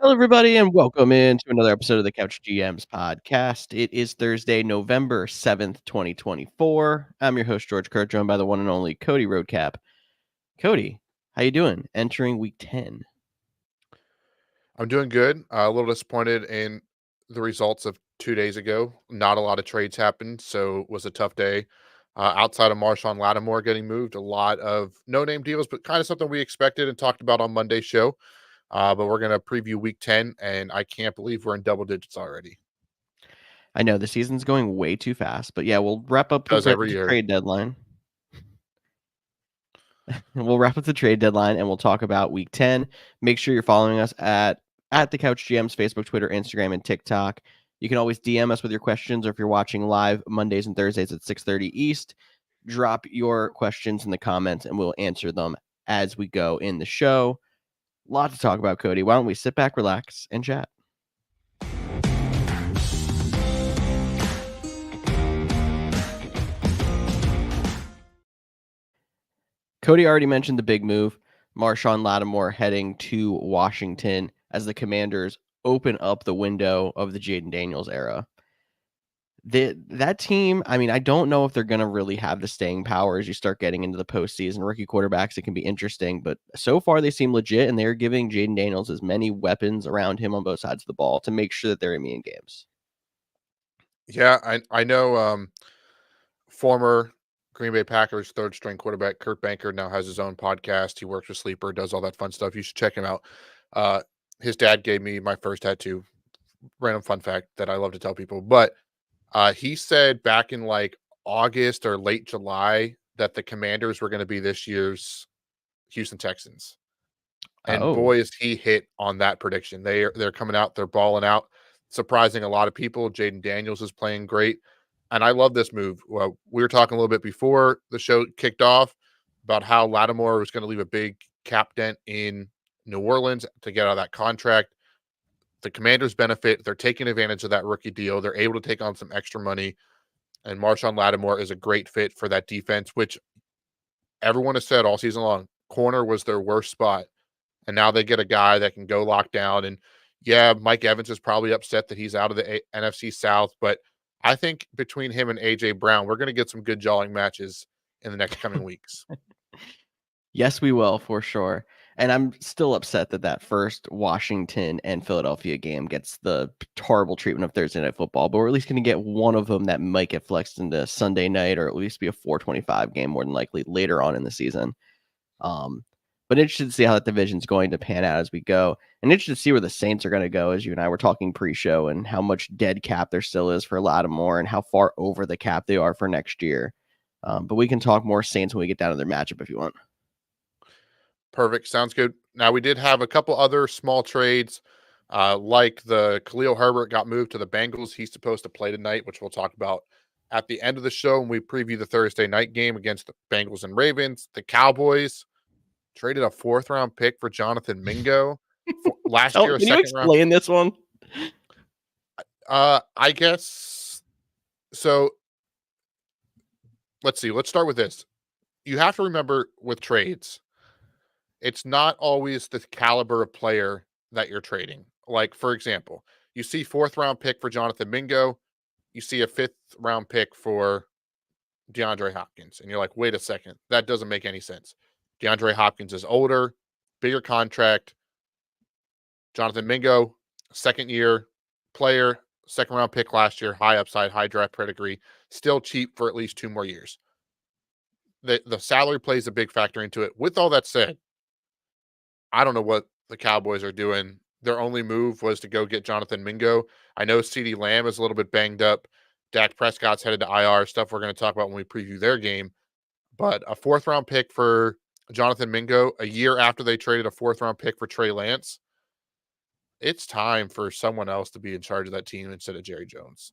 Hello, everybody, and welcome into another episode of the Couch GMs podcast. It is Thursday, November 7th, 2024. I'm your host, George Kurt, joined by the one and only Cody Roadcap. Cody, how you doing? Entering week 10. I'm doing good. A little disappointed in the results of 2 days ago. Not a lot of trades happened, so it was a tough day. Outside of Marshawn Lattimore getting moved, a lot of no-name deals, but kind of something we expected and talked about on Monday's show. But we're going to preview Week 10, and I can't believe we're in double digits already. I know the season's going way too fast, but yeah, we'll wrap up Does every the year. trade deadline. We'll wrap up the trade deadline, and we'll talk about Week 10. Make sure you're following us at the Couch GMs, Facebook, Twitter, Instagram, and TikTok. You can always DM us with your questions, or if you're watching live Mondays and Thursdays at 6:30 East, drop your questions in the comments, and we'll answer them as we go in the show. A lot to talk about, Cody. Why don't we sit back, relax, and chat? Cody already mentioned the big move. Marshawn Lattimore heading to Washington as the Commanders open up the window of the Jaden Daniels era. That team, I mean, I don't know if they're going to really have the staying power as you start getting into the postseason. Rookie quarterbacks, it can be interesting, but so far they seem legit, and they're giving Jaden Daniels as many weapons around him on both sides of the ball to make sure that they're in games. Yeah, I know former Green Bay Packers third-string quarterback Kurt Banker now has his own podcast. He works with Sleeper, does all that fun stuff. You should check him out. His dad gave me my first tattoo. Random fun fact that I love to tell people. But he said back in like August or late July that the Commanders were going to be this year's Houston Texans. And Oh, boy, is he hit on that prediction. They're coming out, they're balling out, surprising a lot of people. Jaden Daniels is playing great. And I love this move. Well, we were talking a little bit before the show kicked off about how Lattimore was going to leave a big cap dent in New Orleans to get out of that contract. The Commanders benefit. They're taking advantage of that rookie deal. They're able to take on some extra money. And Marshawn Lattimore is a great fit for that defense, which everyone has said all season long, corner was their worst spot. And now they get a guy that can go lock down. And yeah, Mike Evans is probably upset that he's out of the NFC South, but I think between him and AJ Brown, we're going to get some good jawing matches in the next coming weeks. yes, we will for sure. And I'm still upset that first Washington and Philadelphia game gets the horrible treatment of Thursday Night Football, but we're at least going to get one of them that might get flexed into Sunday night or at least be a 4:25 game more than likely later on in the season. But interested to see how that division's going to pan out as we go. And interested to see where the Saints are going to go, as you and I were talking pre-show, and how much dead cap there still is for Lattimore and how far over the cap they are for next year. But we can talk more Saints when we get down to their matchup if you want. Perfect. Sounds good. Now, we did have a couple other small trades, like the Khalil Herbert got moved to the Bengals. He's supposed to play tonight, which we'll talk about at the end of the show when we preview the Thursday night game against the Bengals and Ravens. The Cowboys traded a 4th-round pick for Jonathan Mingo. Last year, a Can you second-round. explain this one? I guess so. Let's see. Let's start with this. You have to remember with trades, it's not always the caliber of player that you're trading. Like, for example, you see 4th-round pick for Jonathan Mingo, you see a 5th-round pick for DeAndre Hopkins, and you're like, wait a second, that doesn't make any sense. DeAndre Hopkins is older, bigger contract. Jonathan Mingo, second-year player, second-round pick last year, high upside, high draft pedigree, still cheap for at least 2 more years. The salary plays a big factor into it. With all that said, I don't know what the Cowboys are doing. Their only move was to go get Jonathan Mingo. I know CeeDee Lamb is a little bit banged up. Dak Prescott's headed to IR, stuff we're going to talk about when we preview their game. But a 4th-round pick for Jonathan Mingo, a year after they traded a 4th-round pick for Trey Lance, it's time for someone else to be in charge of that team instead of Jerry Jones.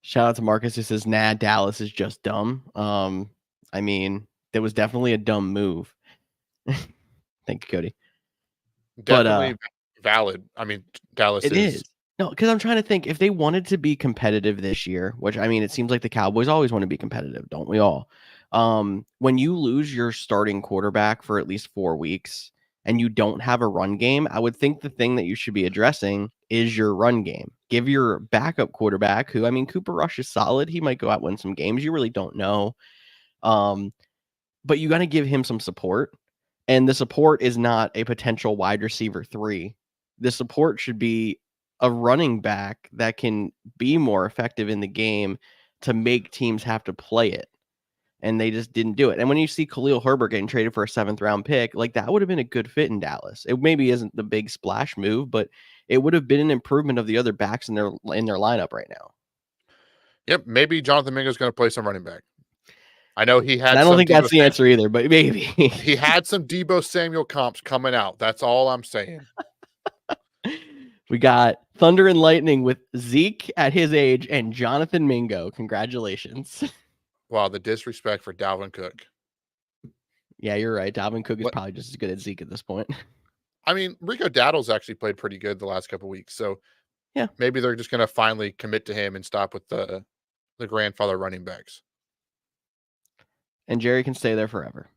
Shout out to Marcus who says, nah, Dallas is just dumb. I mean, there was definitely a dumb move. Thank you, Cody. Definitely valid. I mean, Dallas is. No, because I'm trying to think if they wanted to be competitive this year, which I mean, it seems like the Cowboys always want to be competitive, don't we all? When you lose your starting quarterback for at least 4 weeks, and you don't have a run game, I would think the thing that you should be addressing is your run game. Give your backup quarterback, who, I mean, Cooper Rush is solid. He might go out and win some games. You really don't know. But you got to give him some support. And the support is not a potential wide receiver 3. The support should be a running back that can be more effective in the game to make teams have to play it. And they just didn't do it. And when you see Khalil Herbert getting traded for a 7th round pick, like that would have been a good fit in Dallas. It maybe isn't the big splash move, but it would have been an improvement of the other backs in their lineup right now. Yep, maybe Jonathan Mingo is going to play some running back. I know he And had I don't some think that's the answer either, but maybe. he had some Deebo Samuel comps coming out. That's all I'm saying. We got Thunder and Lightning with Zeke at his age and Jonathan Mingo. Congratulations. Wow, the disrespect for Dalvin Cook. Yeah, you're right. Dalvin Cook is probably just as good as Zeke at this point. I mean, Rico Daddle's actually played pretty good the last couple weeks, so yeah, maybe they're just going to finally commit to him and stop with the grandfather running backs. And Jerry can stay there forever.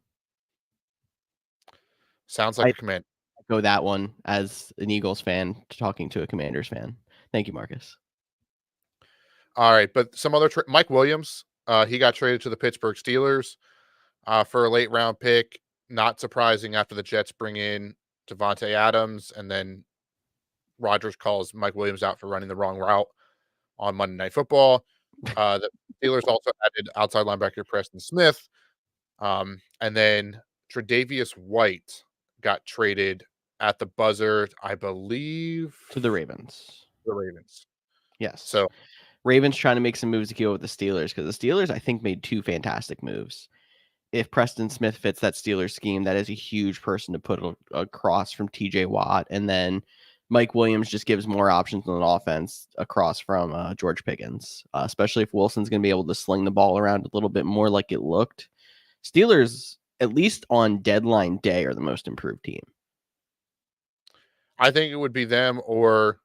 Sounds like a command. Go that one as an Eagles fan talking to a Commanders fan. Thank you, Marcus. All right, but some other Mike Williams, he got traded to the Pittsburgh Steelers for a late round pick. Not surprising after the Jets bring in Devontae Adams, and then Rodgers calls Mike Williams out for running the wrong route on Monday Night Football. The Steelers also added outside linebacker Preston Smith, and then Tre'Davious White got traded at the buzzer, I believe, to the Ravens. The Ravens. Yes. So Ravens trying to make some moves to keep up with the Steelers, because the Steelers, I think, made 2 fantastic moves. If Preston Smith fits that Steelers scheme, that is a huge person to put across from TJ Watt. And then Mike Williams just gives more options on offense across from George Pickens, especially if Wilson's going to be able to sling the ball around a little bit more like it looked. Steelers, at least on deadline day, are the most improved team. I think it would be them or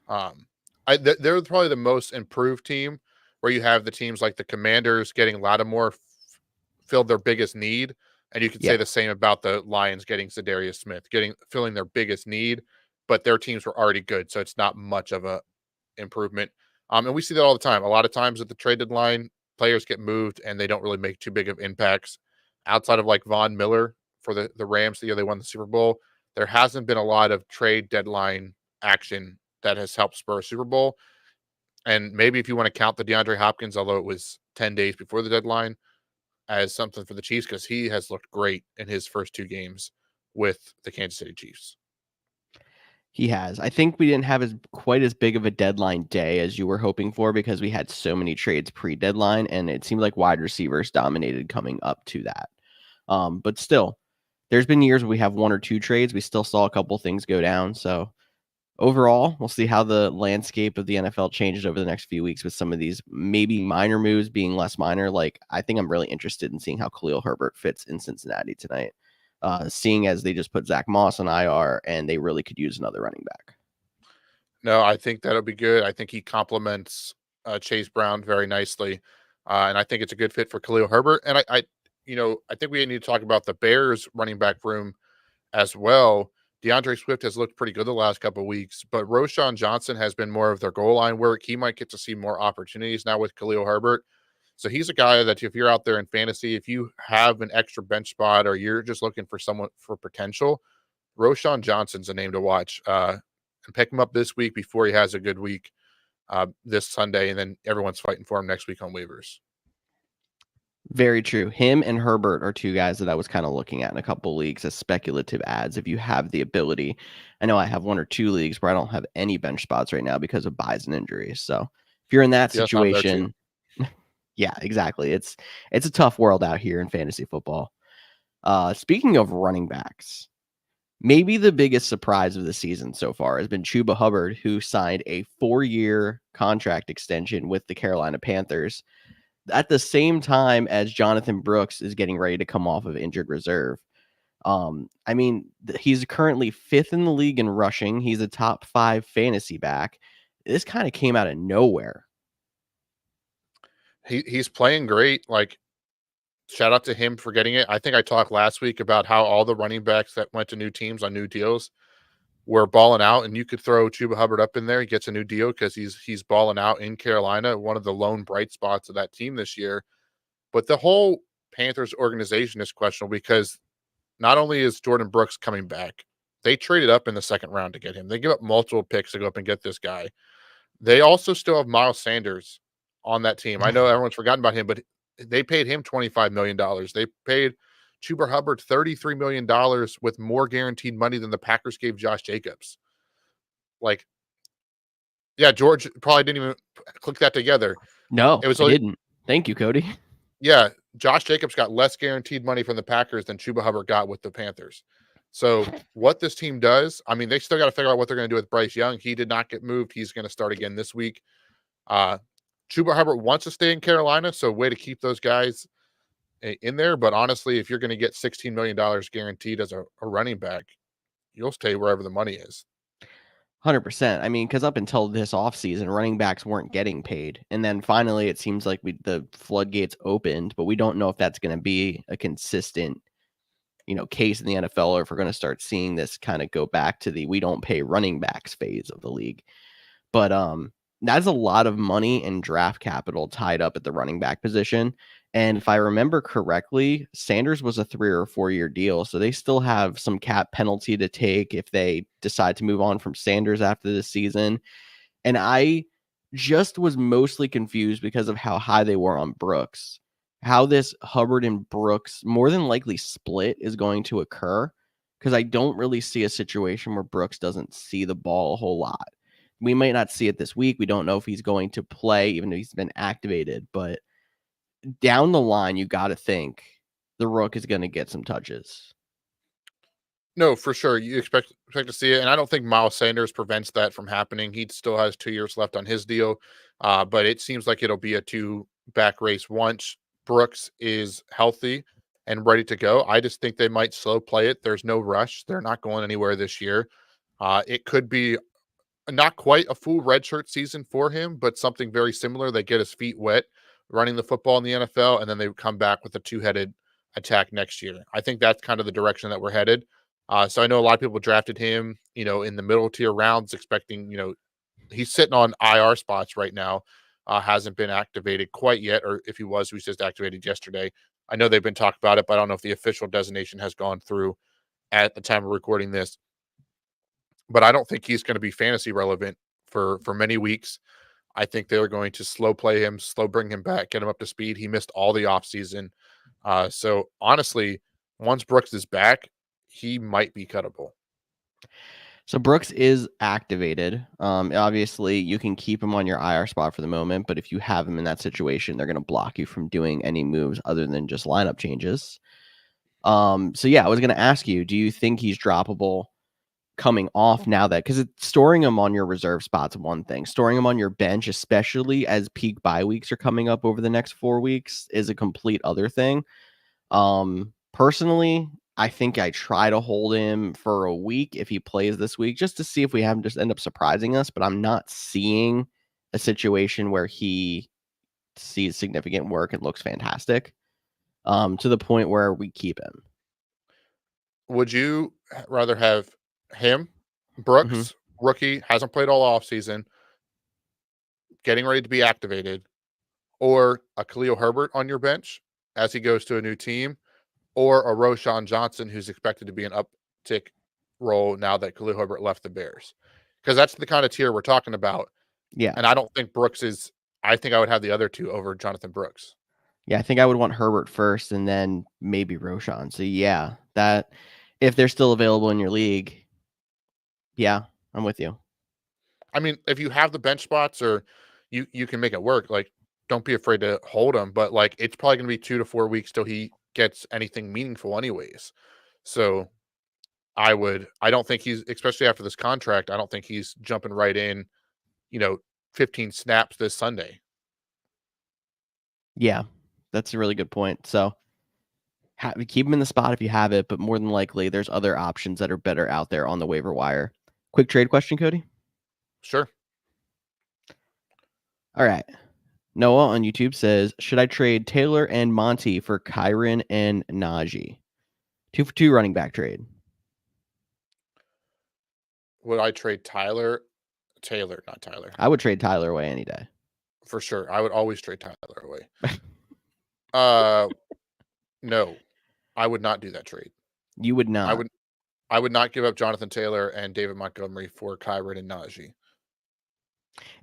they're probably the most improved team, where you have the teams like the Commanders getting Lattimore filled their biggest need. And you could say the same about the Lions getting Zadarius Smith, filling their biggest need, but their teams were already good. So it's not much of a improvement. And we see that all the time. A lot of times at the trade deadline, players get moved and they don't really make too big of impacts. Outside of like Von Miller for the Rams the year they won the Super Bowl, there hasn't been a lot of trade deadline action that has helped spur a Super Bowl. And maybe if you want to count the DeAndre Hopkins, although it was 10 days before the deadline, as something for the Chiefs, because he has looked great in his first 2 games with the Kansas City Chiefs. He has. I think we didn't have quite as big of a deadline day as you were hoping for, because we had so many trades pre-deadline, and it seemed like wide receivers dominated coming up to that. But still, there's been years where we have 1 or 2 trades. We still saw a couple things go down. So overall, we'll see how the landscape of the NFL changes over the next few weeks with some of these maybe minor moves being less minor. Like, I think I'm really interested in seeing how Khalil Herbert fits in Cincinnati tonight, seeing as they just put Zach Moss on IR and they really could use another running back. No, I think that'll be good. I think he complements Chase Brown very nicely. And I think it's a good fit for Khalil Herbert. And I think we need to talk about the Bears running back room as well. DeAndre Swift has looked pretty good the last couple of weeks, but Roschon Johnson has been more of their goal line work. He might get to see more opportunities now with Khalil Herbert. So he's a guy that if you're out there in fantasy, if you have an extra bench spot or you're just looking for someone for potential, Roschon Johnson's a name to watch. And pick him up this week before he has a good week this Sunday, and then everyone's fighting for him next week on waivers. Very true. Him and Herbert are 2 guys that I was kind of looking at in a couple leagues as speculative ads. If you have the ability, I know I have 1 or 2 leagues where I don't have any bench spots right now because of buys and injuries. So if you're in that situation, yeah, exactly. It's a tough world out here in fantasy football. Speaking of running backs, maybe the biggest surprise of the season so far has been Chuba Hubbard, who signed a 4-year contract extension with the Carolina Panthers at the same time as Jonathan Brooks is getting ready to come off of injured reserve. I mean, he's currently 5th in the league in rushing. He's a top 5 fantasy back. This kind of came out of nowhere. He's playing great. Like, shout out to him for getting it. I think I talked last week about how all the running backs that went to new teams on new deals were balling out, and you could throw Chuba Hubbard up in there. He gets a new deal because he's balling out in Carolina, one of the lone bright spots of that team this year. But the whole Panthers organization is questionable because not only is Jordan Brooks coming back, they traded up in the second round to get him. They give up multiple picks to go up and get this guy. They also still have Miles Sanders on that team. I know everyone's forgotten about him, but they paid him $25 million. They paid Chuba Hubbard $33 million with more guaranteed money than the Packers gave Josh Jacobs. Like, yeah, George probably didn't even click that together. No, It was I like, didn't. Thank you, Cody. yeah, Josh Jacobs got less guaranteed money from the Packers than Chuba Hubbard got with the Panthers. So what this team does, I mean, they still got to figure out what they're going to do with Bryce Young. He did not get moved. He's going to start again this week. Uh, Chuba Hubbard wants to stay in Carolina, so way to keep those guys in there. But honestly, if you're going to get $16 million guaranteed as a running back, you'll stay wherever the money is. 100%. I mean, because up until this offseason, running backs weren't getting paid. And then finally, it seems like the floodgates opened, but we don't know if that's going to be a consistent, case in the NFL, or if we're going to start seeing this kind of go back to the we don't pay running backs phase of the league. But that's a lot of money and draft capital tied up at the running back position. And if I remember correctly, Sanders was a 3 or 4 year deal. So they still have some cap penalty to take if they decide to move on from Sanders after this season. And I just was mostly confused because of how high they were on Brooks. How this Hubbard and Brooks more than likely split is going to occur, because I don't really see a situation where Brooks doesn't see the ball a whole lot. We might not see it this week. We don't know if he's going to play, even though he's been activated. But down the line, you got to think the Rook is going to get some touches. No, for sure. You expect to see it, and I don't think Miles Sanders prevents that from happening. He still has 2 years left on his deal, but it seems like it'll be a two-back race once Brooks is healthy and ready to go. I just think they might slow play it. There's no rush. They're not going anywhere this year. It could be not quite a full redshirt season for him, but something very similar. They get his feet wet running the football in the NFL, and then they come back with a two-headed attack next year. I think that's kind of the direction that we're headed. So I know a lot of people drafted him, in the middle tier rounds, expecting, he's sitting on IR spots right now. Hasn't been activated quite yet, or if he was just activated yesterday. I know they've been talking about it, but I don't know if the official designation has gone through at the time of recording this. But I don't think he's going to be fantasy relevant for many weeks. I think they're going to slow play him, slow bring him back, get him up to speed. He missed all the offseason. So honestly, once Brooks is back, he might be cuttable. So Brooks is activated. Obviously, you can keep him on your IR spot for the moment, but if you have him in that situation, they're going to block you from doing any moves other than just lineup changes. So yeah, I was going to ask you, do you think he's droppable coming off now that, because storing him on your reserve spot's one thing, storing him on your bench, especially as peak bye weeks are coming up over the next 4 weeks, is a complete other thing. Personally, I think I try to hold him for a week if he plays this week, just to see if we have him just end up surprising us. But I'm not seeing a situation where he sees significant work and looks fantastic, to the point where we keep him. Would you rather have him, Mm-hmm. Brooks, rookie, hasn't played all offseason, getting ready to be activated, or a Khalil Herbert on your bench as he goes to a new team, or a Roshan Johnson who's expected to be an uptick role now that Khalil Herbert left the Bears? Because that's the kind of tier we're talking about. Yeah. And I don't think Brooks is, I think I would have the other two over Jonathan Brooks. Yeah, I think I would want Herbert first and then maybe Roshan. So yeah, that if they're still available in your league, yeah, I'm with you. I mean, if you have the bench spots or you can make it work, like don't be afraid to hold him. But like it's probably gonna be 2 to 4 weeks till he gets anything meaningful anyways. So I don't think he's, especially after this contract, I don't think he's jumping right in, you know, 15 snaps this Sunday. Yeah, that's a really good point. So keep him in the spot if you have it, but more than likely there's other options that are better out there on the waiver wire. Quick trade question, Cody. Sure. All right. Noah on YouTube says, should I trade Taylor and Monty for Kyron and Najee? 2-for-2 running back trade. Would I trade Taylor, not Tyler, I would trade Tyler away any day. for sure. I would always trade Tyler away. Uh, no, I would not do that trade. You would I not. would I would not give up Jonathan Taylor and David Montgomery for Kyron and Najee.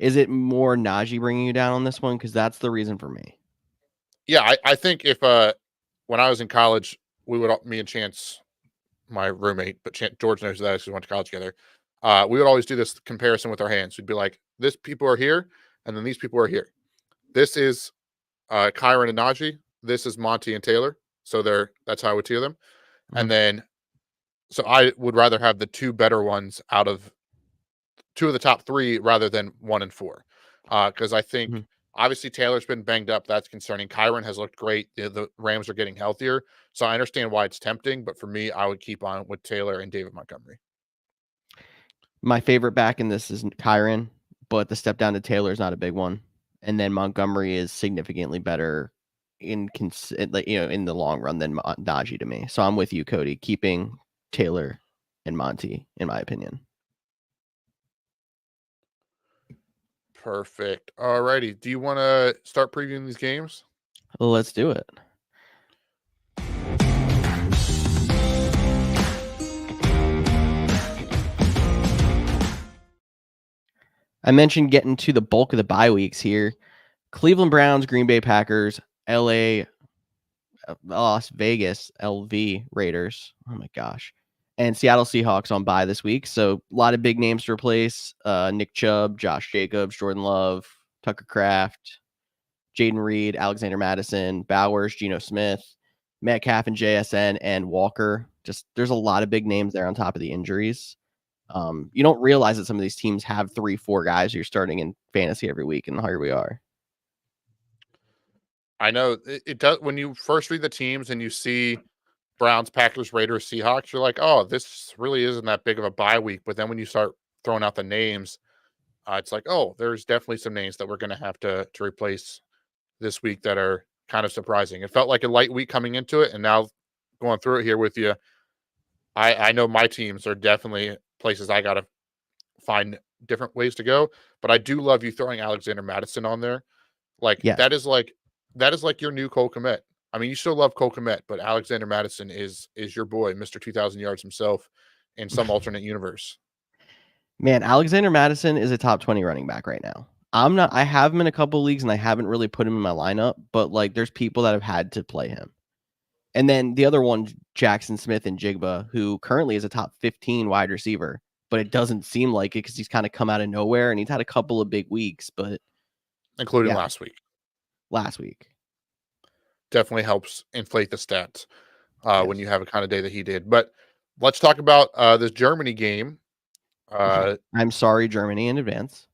Is it more Najee bringing you down on this one? Because that's the reason for me. Yeah, I think if when I was in college, me and Chance, my roommate, but George knows that because we went to college together. We would always do this comparison with our hands. We'd be like, "This people are here, and then these people are here. This is Kyron and Najee. This is Monty and Taylor. So that's how I would tier them. Mhm. And then, so I would rather have the two better ones out of two of the top three rather than 1 and 4, because I think Mhm. obviously Taylor's been banged up. That's concerning. Kyron has looked great. The Rams are getting healthier, so I understand why it's tempting. But for me, I would keep on with Taylor and David Montgomery. My favorite back in this is Kyron, but the step down to Taylor is not a big one. And then Montgomery is significantly better in the long run than Najee to me. So I'm with you, Cody, keeping Taylor and Monty, in my opinion. Perfect. Alrighty. Do you want to start previewing these games? Let's do it. I mentioned getting to the bulk of the bye weeks here. Cleveland Browns, Green Bay Packers, LA, Las Vegas, LV Raiders. Oh my gosh. And Seattle Seahawks on bye this week. So a lot of big names to replace. Nick Chubb, Josh Jacobs, Jordan Love, Tucker Kraft, Jaden Reed, Alexander Madison, Bowers, Geno Smith, Metcalf and JSN, and Walker. Just there's a lot of big names there on top of the injuries. You don't realize that some of these teams have 3-4 guys you're starting in fantasy every week, and here we are. I know it does. When you first read the teams and you see Browns, Packers, Raiders, Seahawks, you're like, oh, this really isn't that big of a bye week. But then when you start throwing out the names, it's like, oh, there's definitely some names that we're going to have to replace this week that are kind of surprising. It felt like a light week coming into it, and now going through it here with you, I know my teams are definitely places I got to find different ways to go. But I do love you throwing Alexander Madison on there. Like Yes. that is like your new Cole Kmet. I mean, you still love Cole Kmet, but Alexander Madison is your boy, Mr. 2,000 yards himself in some alternate universe. Man, Alexander Madison is a top 20 running back right now. I have him in a couple leagues and I haven't really put him in my lineup, but like there's people that have had to play him. And then the other one, Jackson Smith and Jigba, who currently is a top 15 wide receiver, but it doesn't seem like it because he's kind of come out of nowhere and he's had a couple of big weeks, but Including yeah, last week. last week. Definitely helps inflate the stats when Yes. you have a kind of day that he did. But let's talk about this Germany game. I'm sorry, Germany, in advance.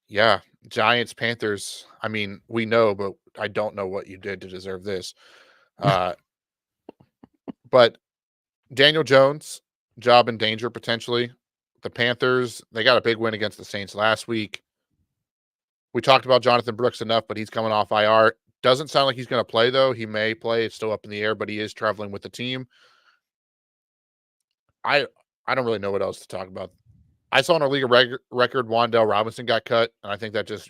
Yeah, Giants, Panthers. I mean, we know, but I don't know what you did to deserve this. Uh, but Daniel Jones, job in danger potentially. The Panthers, they got a big win against the Saints last week. We talked about Jonathan Brooks enough, but he's coming off IR. Doesn't sound like he's going to play, though. He may play. It's still up in the air, but he is traveling with the team. I I don't really know what else to talk about. I saw in our league record, Wandell Robinson got cut, and I think that just,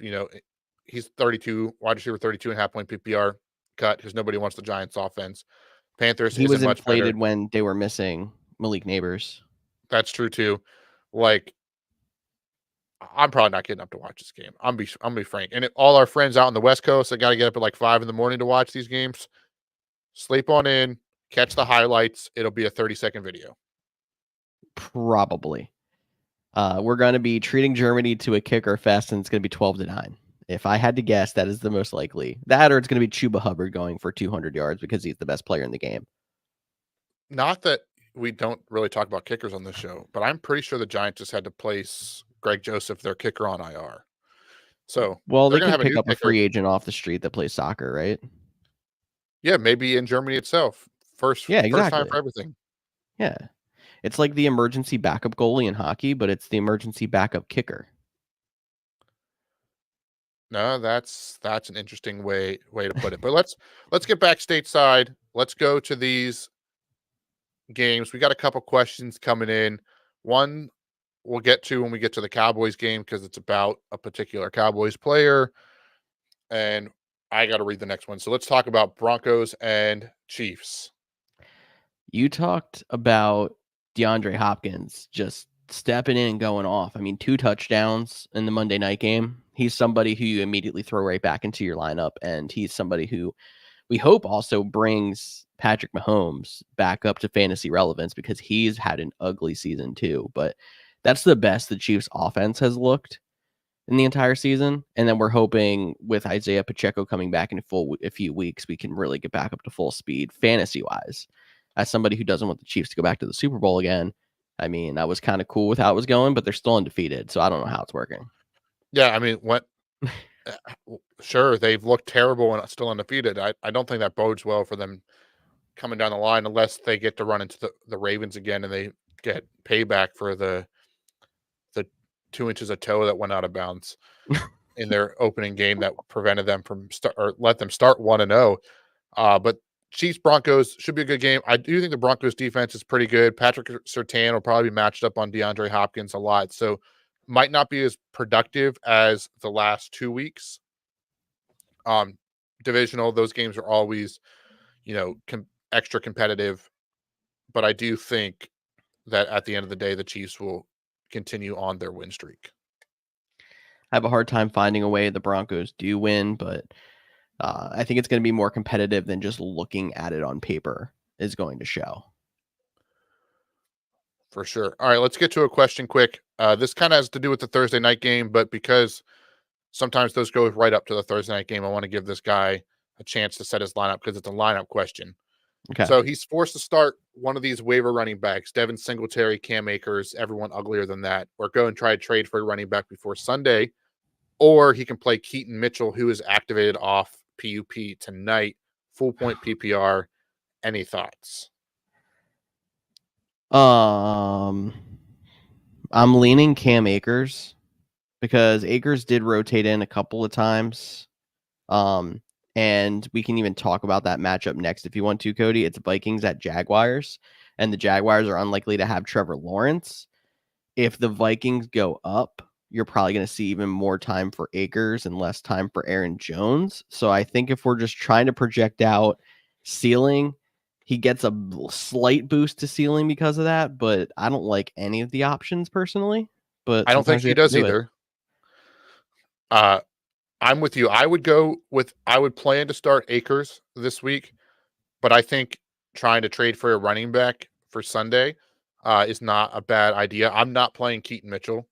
he's 32, wide receiver 32 and a half point PPR cut because nobody wants the Giants offense. Panthers He isn't was much better. inflated when they were missing Malik Neighbors. That's true too. Like, I'm probably not getting up to watch this game. I'm gonna be frank. And all our friends out on the West Coast that got to get up at like 5 in the morning to watch these games, sleep on in, catch the highlights. It'll be a 30-second video. Probably. We're going to be treating Germany to a kicker fest, and it's going to be 12-9. If I had to guess, that is the most likely. That or it's going to be Chuba Hubbard going for 200 yards because he's the best player in the game. Not that we don't really talk about kickers on this show, but I'm pretty sure the Giants just had to place Greg Joseph, their kicker, on IR. So Well, they're they gonna can have a pick new up a kicker. free agent off the street that plays soccer, right? Yeah, maybe in Germany itself. First Yeah, first time exactly. for everything. Yeah. It's like the emergency backup goalie in hockey, but it's the emergency backup kicker. No, that's an interesting way to put it. But let's get back stateside. Let's go to these games. We got a couple questions coming in. One we'll get to when we get to the Cowboys game because it's about a particular Cowboys player. And I got to read the next one. So let's talk about Broncos and Chiefs. You talked about DeAndre Hopkins just stepping in and going off. I mean, 2 touchdowns in the Monday night game. He's somebody who you immediately throw right back into your lineup, and he's somebody who we hope also brings Patrick Mahomes back up to fantasy relevance because he's had an ugly season too. But that's the best the Chiefs offense has looked in the entire season. And then we're hoping with Isaiah Pacheco coming back in a few weeks, we can really get back up to full speed fantasy wise. As somebody who doesn't want the Chiefs to go back to the Super Bowl again, I mean, I was kind of cool with how it was going, but they're still undefeated. So I don't know how it's working. Yeah, I mean, what sure, they've looked terrible and still undefeated. I don't think that bodes well for them coming down the line unless they get to run into the Ravens again and they get payback for the 2 inches of toe that went out of bounds in their opening game that prevented them from start or let them start 1-0. But Chiefs Broncos should be a good game. I do think the Broncos defense is pretty good. Patrick Surtain will probably be matched up on DeAndre Hopkins a lot, so might not be as productive as the last 2 weeks. Divisional, those games are always, extra competitive, but I do think that at the end of the day, the Chiefs will continue on their win streak. I have a hard time finding a way the Broncos do win, but I think it's going to be more competitive than just looking at it on paper is going to show. For sure. All right, let's get to a question quick. This kind of has to do with the Thursday night game, but because sometimes those go right up to the Thursday night game, I want to give this guy a chance to set his lineup because it's a lineup question. Okay. So he's forced to start one of these waiver running backs, Devin Singletary, Cam Akers, everyone uglier than that, or go and try to trade for a running back before Sunday, or he can play Keaton Mitchell, who is activated off PUP tonight, full point PPR. Any thoughts? I'm leaning Cam Akers because Akers did rotate in a couple of times. And we can even talk about that matchup next if you want to, Cody. It's Vikings at Jaguars, and the Jaguars are unlikely to have Trevor Lawrence. If the Vikings go up, you're probably going to see even more time for Akers and less time for Aaron Jones. So I think if we're just trying to project out ceiling, he gets a slight boost to ceiling because of that, but I don't like any of the options personally, but I don't think sometimes we he have to does do it. either. I'm with you. I would plan to start Akers this week, but I think trying to trade for a running back for Sunday is not a bad idea. I'm not playing Keaton Mitchell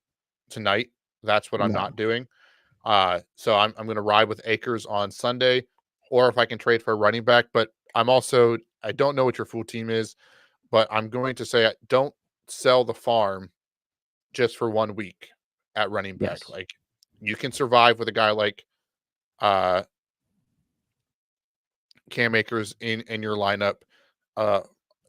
tonight. That's what I'm No. not doing. So I'm going to ride with Akers on Sunday, or if I can trade for a running back. But I don't know what your full team is, but I'm going to say don't sell the farm just for 1 week at running back. Yes. Like you can survive with a guy like uh Cam Akers in your lineup. Uh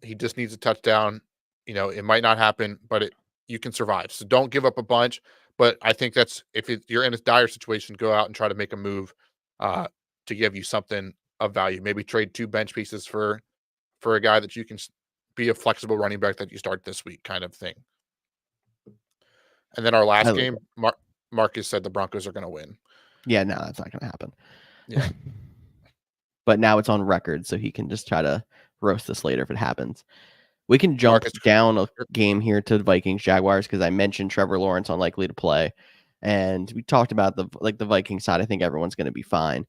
he just needs a touchdown. It might not happen, but you can survive. So don't give up a bunch. But I think that's you're in a dire situation, go out and try to make a move to give you something of value. Maybe trade 2 bench pieces for a guy that you can be a flexible running back that you start this week, kind of thing. And then our I last like it. game, Marcus said the Broncos are going to win. Yeah, no, that's not going to happen. Yeah. But now it's on record, so he can just try to roast us later if it happens. We can jump Marcus, down a game here to the Vikings Jaguars because I mentioned Trevor Lawrence unlikely to play, and we talked about the Viking side. I think everyone's going to be fine.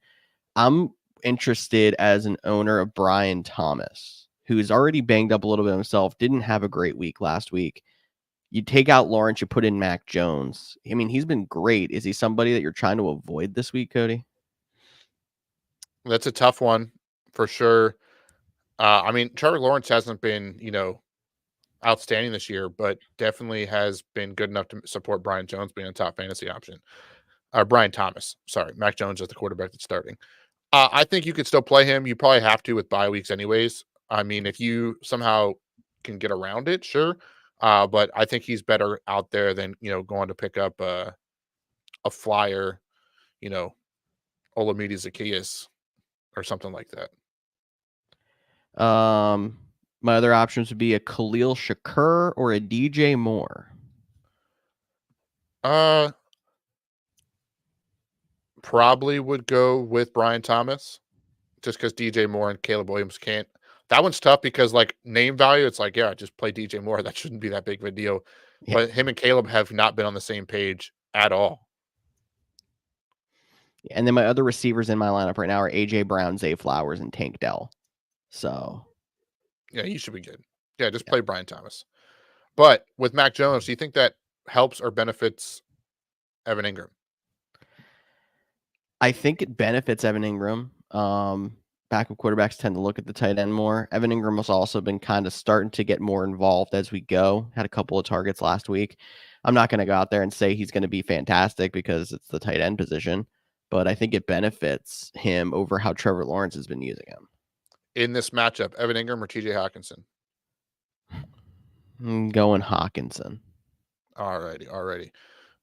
I'm interested as an owner of Brian Thomas, who's already banged up a little bit himself. Didn't have a great week last week. You take out Lawrence, you put in Mac Jones. I mean, he's been great. Is he somebody that you're trying to avoid this week, Cody? that's a tough one for sure. I mean, Trevor Lawrence hasn't been, outstanding this year, but definitely has been good enough to support Brian Jones being a top fantasy option. Brian Thomas, sorry, Mac Jones is the quarterback that's starting. I think you could still play him. You probably have to with bye weeks, anyways. I mean, if you somehow can get around it, sure. But I think he's better out there than going to pick up a flyer, Olamide Zacchaeus or something like that. My other options would be a Khalil Shakur or a DJ Moore. Probably would go with Brian Thomas just because DJ Moore and Caleb Williams can't. That one's tough because, like, name value, it's like, yeah, just play DJ Moore. That shouldn't be that big of a deal. Yeah. But him and Caleb have not been on the same page at all. And then my other receivers in my lineup right now are AJ Brown, Zay Flowers, and Tank Dell. So yeah, he should be good. Yeah, just play Brian Thomas. But with Mac Jones, do you think that helps or benefits Evan Ingram? I think it benefits Evan Ingram. Backup quarterbacks tend to look at the tight end more. Evan Ingram has also been kind of starting to get more involved as we go. Had a couple of targets last week. I'm not going to go out there and say he's going to be fantastic because it's the tight end position, but I think it benefits him over how Trevor Lawrence has been using him. In this matchup, Evan Ingram or TJ Hawkinson? I'm going Hawkinson. Alrighty.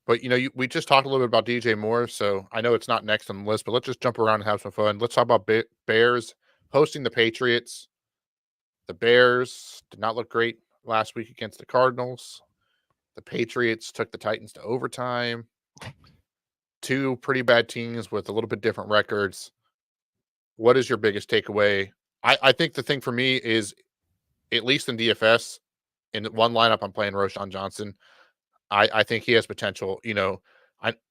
But, we just talked a little bit about DJ Moore, so I know it's not next on the list, but let's just jump around and have some fun. Let's talk about Bears hosting the Patriots. The Bears did not look great last week against the Cardinals. The Patriots took the Titans to overtime. Two pretty bad teams with a little bit different records. What is your biggest takeaway? I think the thing for me is, at least in DFS, in one lineup, I'm playing Roschon Johnson. I think he has potential.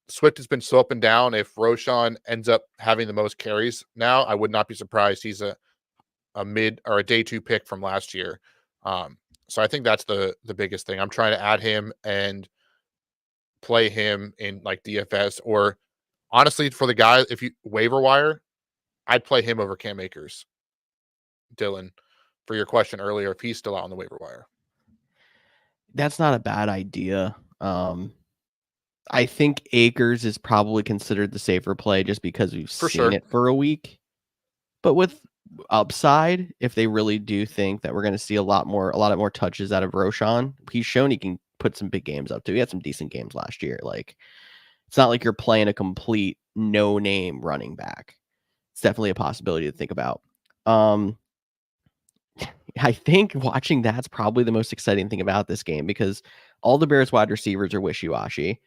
Swift has been so up and down. If Roschon ends up having the most carries now, I would not be surprised. He's a mid or a day 2 pick from last year. So I think that's the biggest thing. I'm trying to add him and play him in like DFS, or honestly for the guy, if you waiver wire, I'd play him over Cam Akers. Dylan, for your question earlier, if he's still out on the waiver wire. That's not a bad idea. I think Akers is probably considered the safer play just because we've seen it for a week. But with upside, if they really do think that we're going to see a lot more touches out of Roschon, he's shown he can put some big games up too. He had some decent games last year. Like, it's not like you're playing a complete no-name running back. It's definitely a possibility to think about. I think watching that's probably the most exciting thing about this game because all the Bears wide receivers are wishy-washy.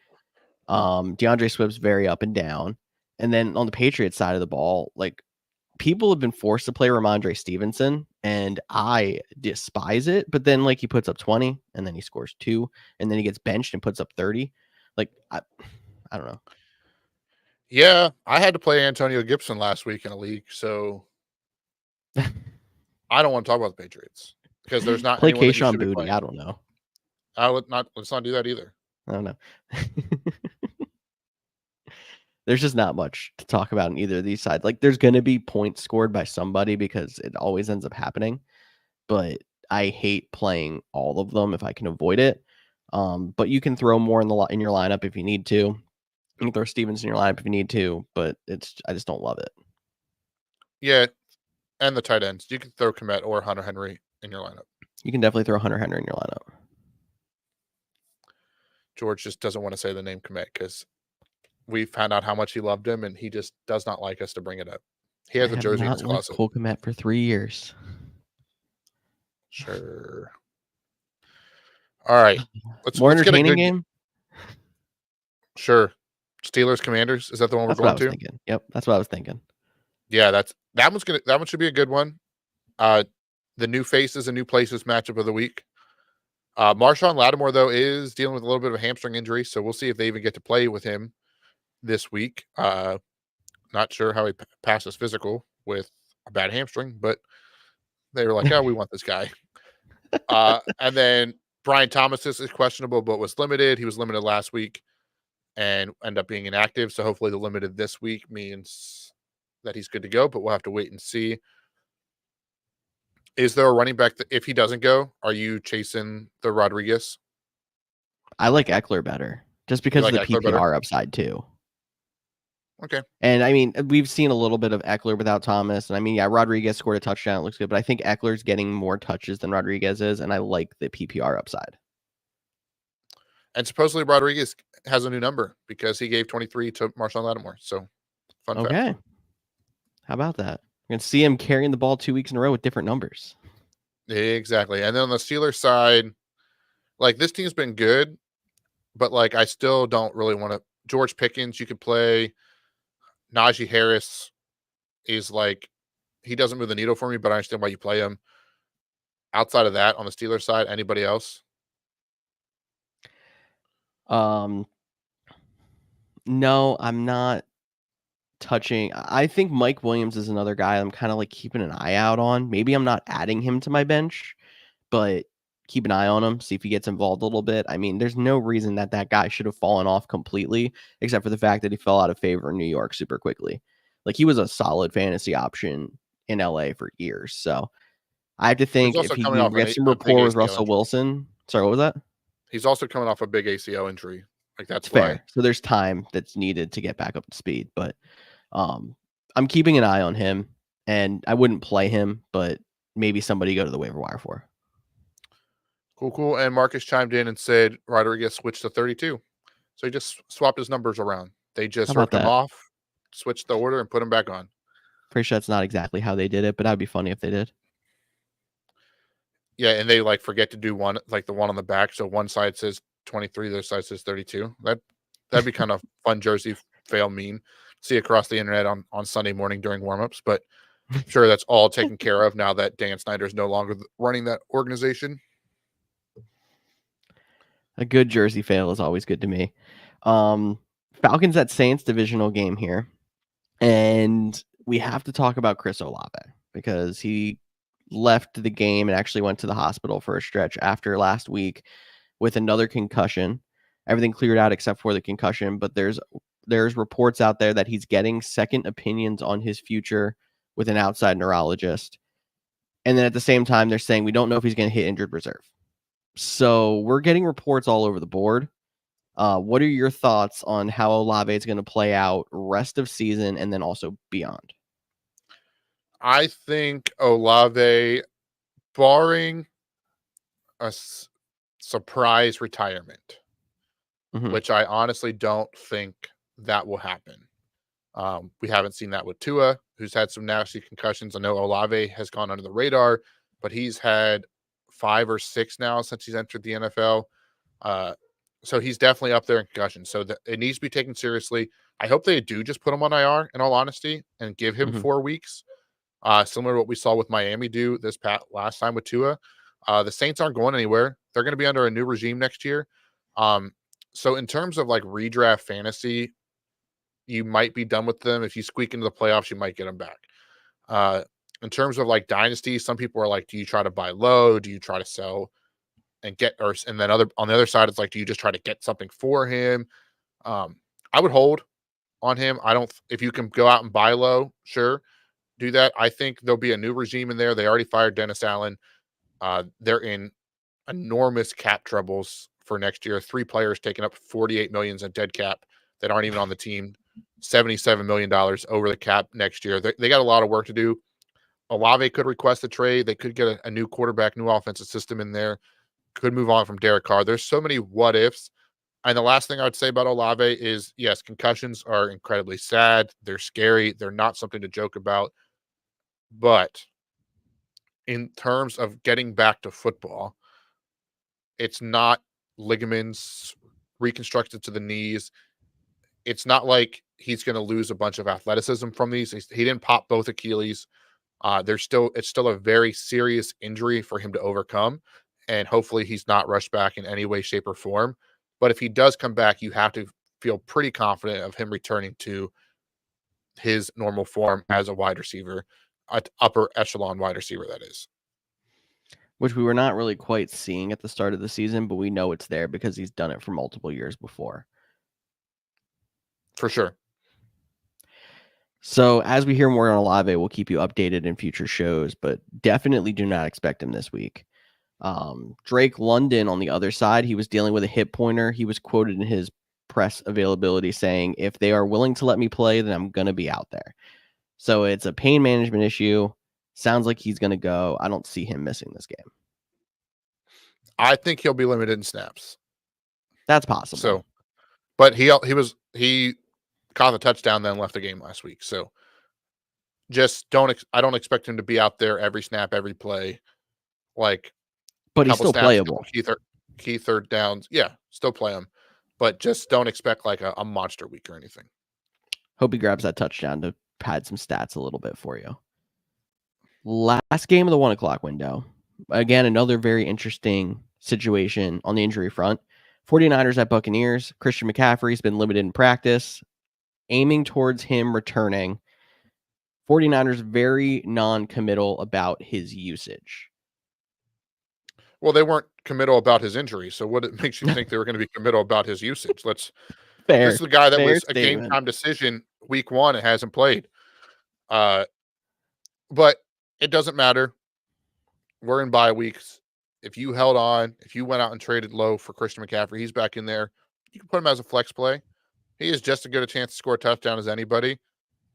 DeAndre Swift's very up and down. And then on the Patriots side of the ball, like, people have been forced to play Ramondre Stevenson, and I despise it. But then, like, he puts up 20, and then he scores 2, and then he gets benched and puts up 30. Like, I don't know. Yeah, I had to play Antonio Gibson last week in a league, so I don't want to talk about the Patriots because there's not play anyone that you Kayshon should be Boutte. playing. I don't know. Let's not do that either. I don't know. There's just not much to talk about in either of these sides. Like, there's going to be points scored by somebody because it always ends up happening. But I hate playing all of them if I can avoid it. But you can throw more in your lineup if you need to. You can throw Stevens in your lineup if you need to, but I just don't love it. Yeah, and the tight ends. You can throw Kmet or Hunter Henry in your lineup. You can definitely throw Hunter Henry in your lineup. George just doesn't want to say the name Kmet because we found out how much he loved him, and he just does not like us to bring it up. He has a jersey in his closet. Cole Kmet for 3 years. Sure. All right. Let's get a good game. Sure. Steelers Commanders. Is that the one we're going to? Thinking. Yep, that's what I was thinking. Yeah, that one should be a good one. The new faces and new places matchup of the week. Marshawn Lattimore, though, is dealing with a little bit of a hamstring injury, so we'll see if they even get to play with him this week. Not sure how he passes physical with a bad hamstring, but they were like, "Oh, we want this guy." And then Brian Thomas is questionable, but was limited. He was limited last week and ended up being inactive. So hopefully the limited this week means that he's good to go, but we'll have to wait and see. Is there a running back that if he doesn't go, are you chasing the Rodriguez? I like Eckler better just because of the PPR upside too. Okay. And I mean, we've seen a little bit of Eckler without Thomas. And I mean, yeah, Rodriguez scored a touchdown. It looks good, but I think Eckler's getting more touches than Rodriguez is. And I like the PPR upside. And supposedly Rodriguez has a new number because he gave 23 to Marshawn Lattimore. So Fun fact. Okay. How about that? We're gonna see him carrying the ball 2 weeks in a row with different numbers. Exactly. And then on the Steelers side, like this team's been good, but like I still don't really want to. George Pickens, you could play. Najee Harris is like he doesn't move the needle for me, but I understand why you play him. Outside of that, on the Steelers side, anybody else? Um, no, I'm not touching. I think Mike Williams is another guy I'm kind of like keeping an eye out on. Maybe I'm not adding him to my bench, but keep an eye on him, see if he gets involved a little bit. I mean, there's no reason that that guy should have fallen off completely, except for the fact that he fell out of favor in New York super quickly. Like he was a solid fantasy option in LA for years. So I have to He's think if also he coming can off get some a big rapport with ACL Russell injury. Wilson. Sorry, what was that? He's also coming off a big ACL injury. Like It's that's why. fair. So there's time that's needed to get back up to speed. But um, I'm keeping an eye on him, and I wouldn't play him, but maybe somebody go to the waiver wire for. Cool, cool. And Marcus chimed in and said Rodriguez switched to 32. So he just swapped his numbers around. They How just about ripped him that? off, switched the order, and put him back on. Pretty sure that's not exactly how they did it, but that'd be funny if they did. Yeah, and they like forget to do one, like the one on the back. So one side says 23, the other side says 32. That'd be kind of fun jersey fail meme. See across the internet on Sunday morning during warmups, but I'm sure that's all taken care of now that Dan Snyder is no longer running that organization. A good jersey fail is always good to me. Falcons at Saints divisional game here. And we have to talk about Chris Olave because he left the game and actually went to the hospital for a stretch after last week with another concussion. Everything cleared out except for the concussion, but there's reports out there that he's getting second opinions on his future with an outside neurologist. And then at the same time, they're saying we don't know if he's going to hit injured reserve. So we're getting reports all over the board. What are your thoughts on how Olave is going to play out rest of season and then also beyond? I think Olave, barring a surprise retirement, Mm-hmm. which I honestly don't think that will happen. We haven't seen that with Tua, who's had some nasty concussions. I know Olave has gone under the radar, but he's had 5 or 6 now since he's entered the NFL. Uh, so he's definitely up there in concussions. So it needs to be taken seriously. I hope they do just put him on IR, in all honesty, and give him Mm-hmm. 4 weeks, similar to what we saw with Miami do this last time with Tua. The Saints aren't going anywhere. They're going to be under a new regime next year. So in terms of like redraft fantasy, you might be done with them. If you squeak into the playoffs, you might get them back. In terms of like dynasty, some people are like, do you try to buy low? Do you try to sell and get, or and then on the other side, it's like, do you just try to get something for him? I would hold on him. I don't. If you can go out and buy low, sure, do that. I think there'll be a new regime in there. They already fired Dennis Allen. They're in enormous cap troubles for next year. 3 players taking up 48 millions in dead cap that aren't even on the team. $77 million over the cap next year. They got a lot of work to do. Olave could request a trade. They could get a new quarterback, new offensive system in there. Could move on from Derek Carr. There's so many what ifs. And the last thing I would say about Olave is, yes, concussions are incredibly sad. They're scary. They're not something to joke about. But in terms of getting back to football, it's not ligaments reconstructed to the knees. It's not like he's going to lose a bunch of athleticism from these. He didn't pop both Achilles. It's still a very serious injury for him to overcome, and hopefully he's not rushed back in any way, shape, or form. But if he does come back, you have to feel pretty confident of him returning to his normal form as a wide receiver, upper echelon wide receiver, that is. Which we were not really quite seeing at the start of the season, but we know it's there because he's done it for multiple years before. For sure. So as we hear more on Olave, we'll keep you updated in future shows, but definitely do not expect him this week. Drake London on the other side, he was dealing with a hip pointer. He was quoted in his press availability saying, if they are willing to let me play, then I'm going to be out there. So it's a pain management issue. Sounds like he's going to go. I don't see him missing this game. I think he'll be limited in snaps. That's possible. So, but he caught the touchdown, then left the game last week. So just I don't expect him to be out there every snap, every play. Like But he's couple still snaps, playable. couple key third downs. Yeah, still play him, but just don't expect like a monster week or anything. Hope he grabs that touchdown to pad some stats a little bit for you. Last game of the 1 o'clock window. Again, another very interesting situation on the injury front. 49ers at Buccaneers. Christian McCaffrey's been limited in practice, aiming towards him returning. 49ers very non-committal about his usage. Well, they weren't committal about his injury, so what it makes you think they were going to be committal about his usage? This Fair, is the guy that fair was a game statement. time decision week 1 and hasn't played. But it doesn't matter. We're in bye weeks. If you held on, if you went out and traded low for Christian McCaffrey, he's back in there. You can put him as a flex play. He is just as good a chance to score a touchdown as anybody.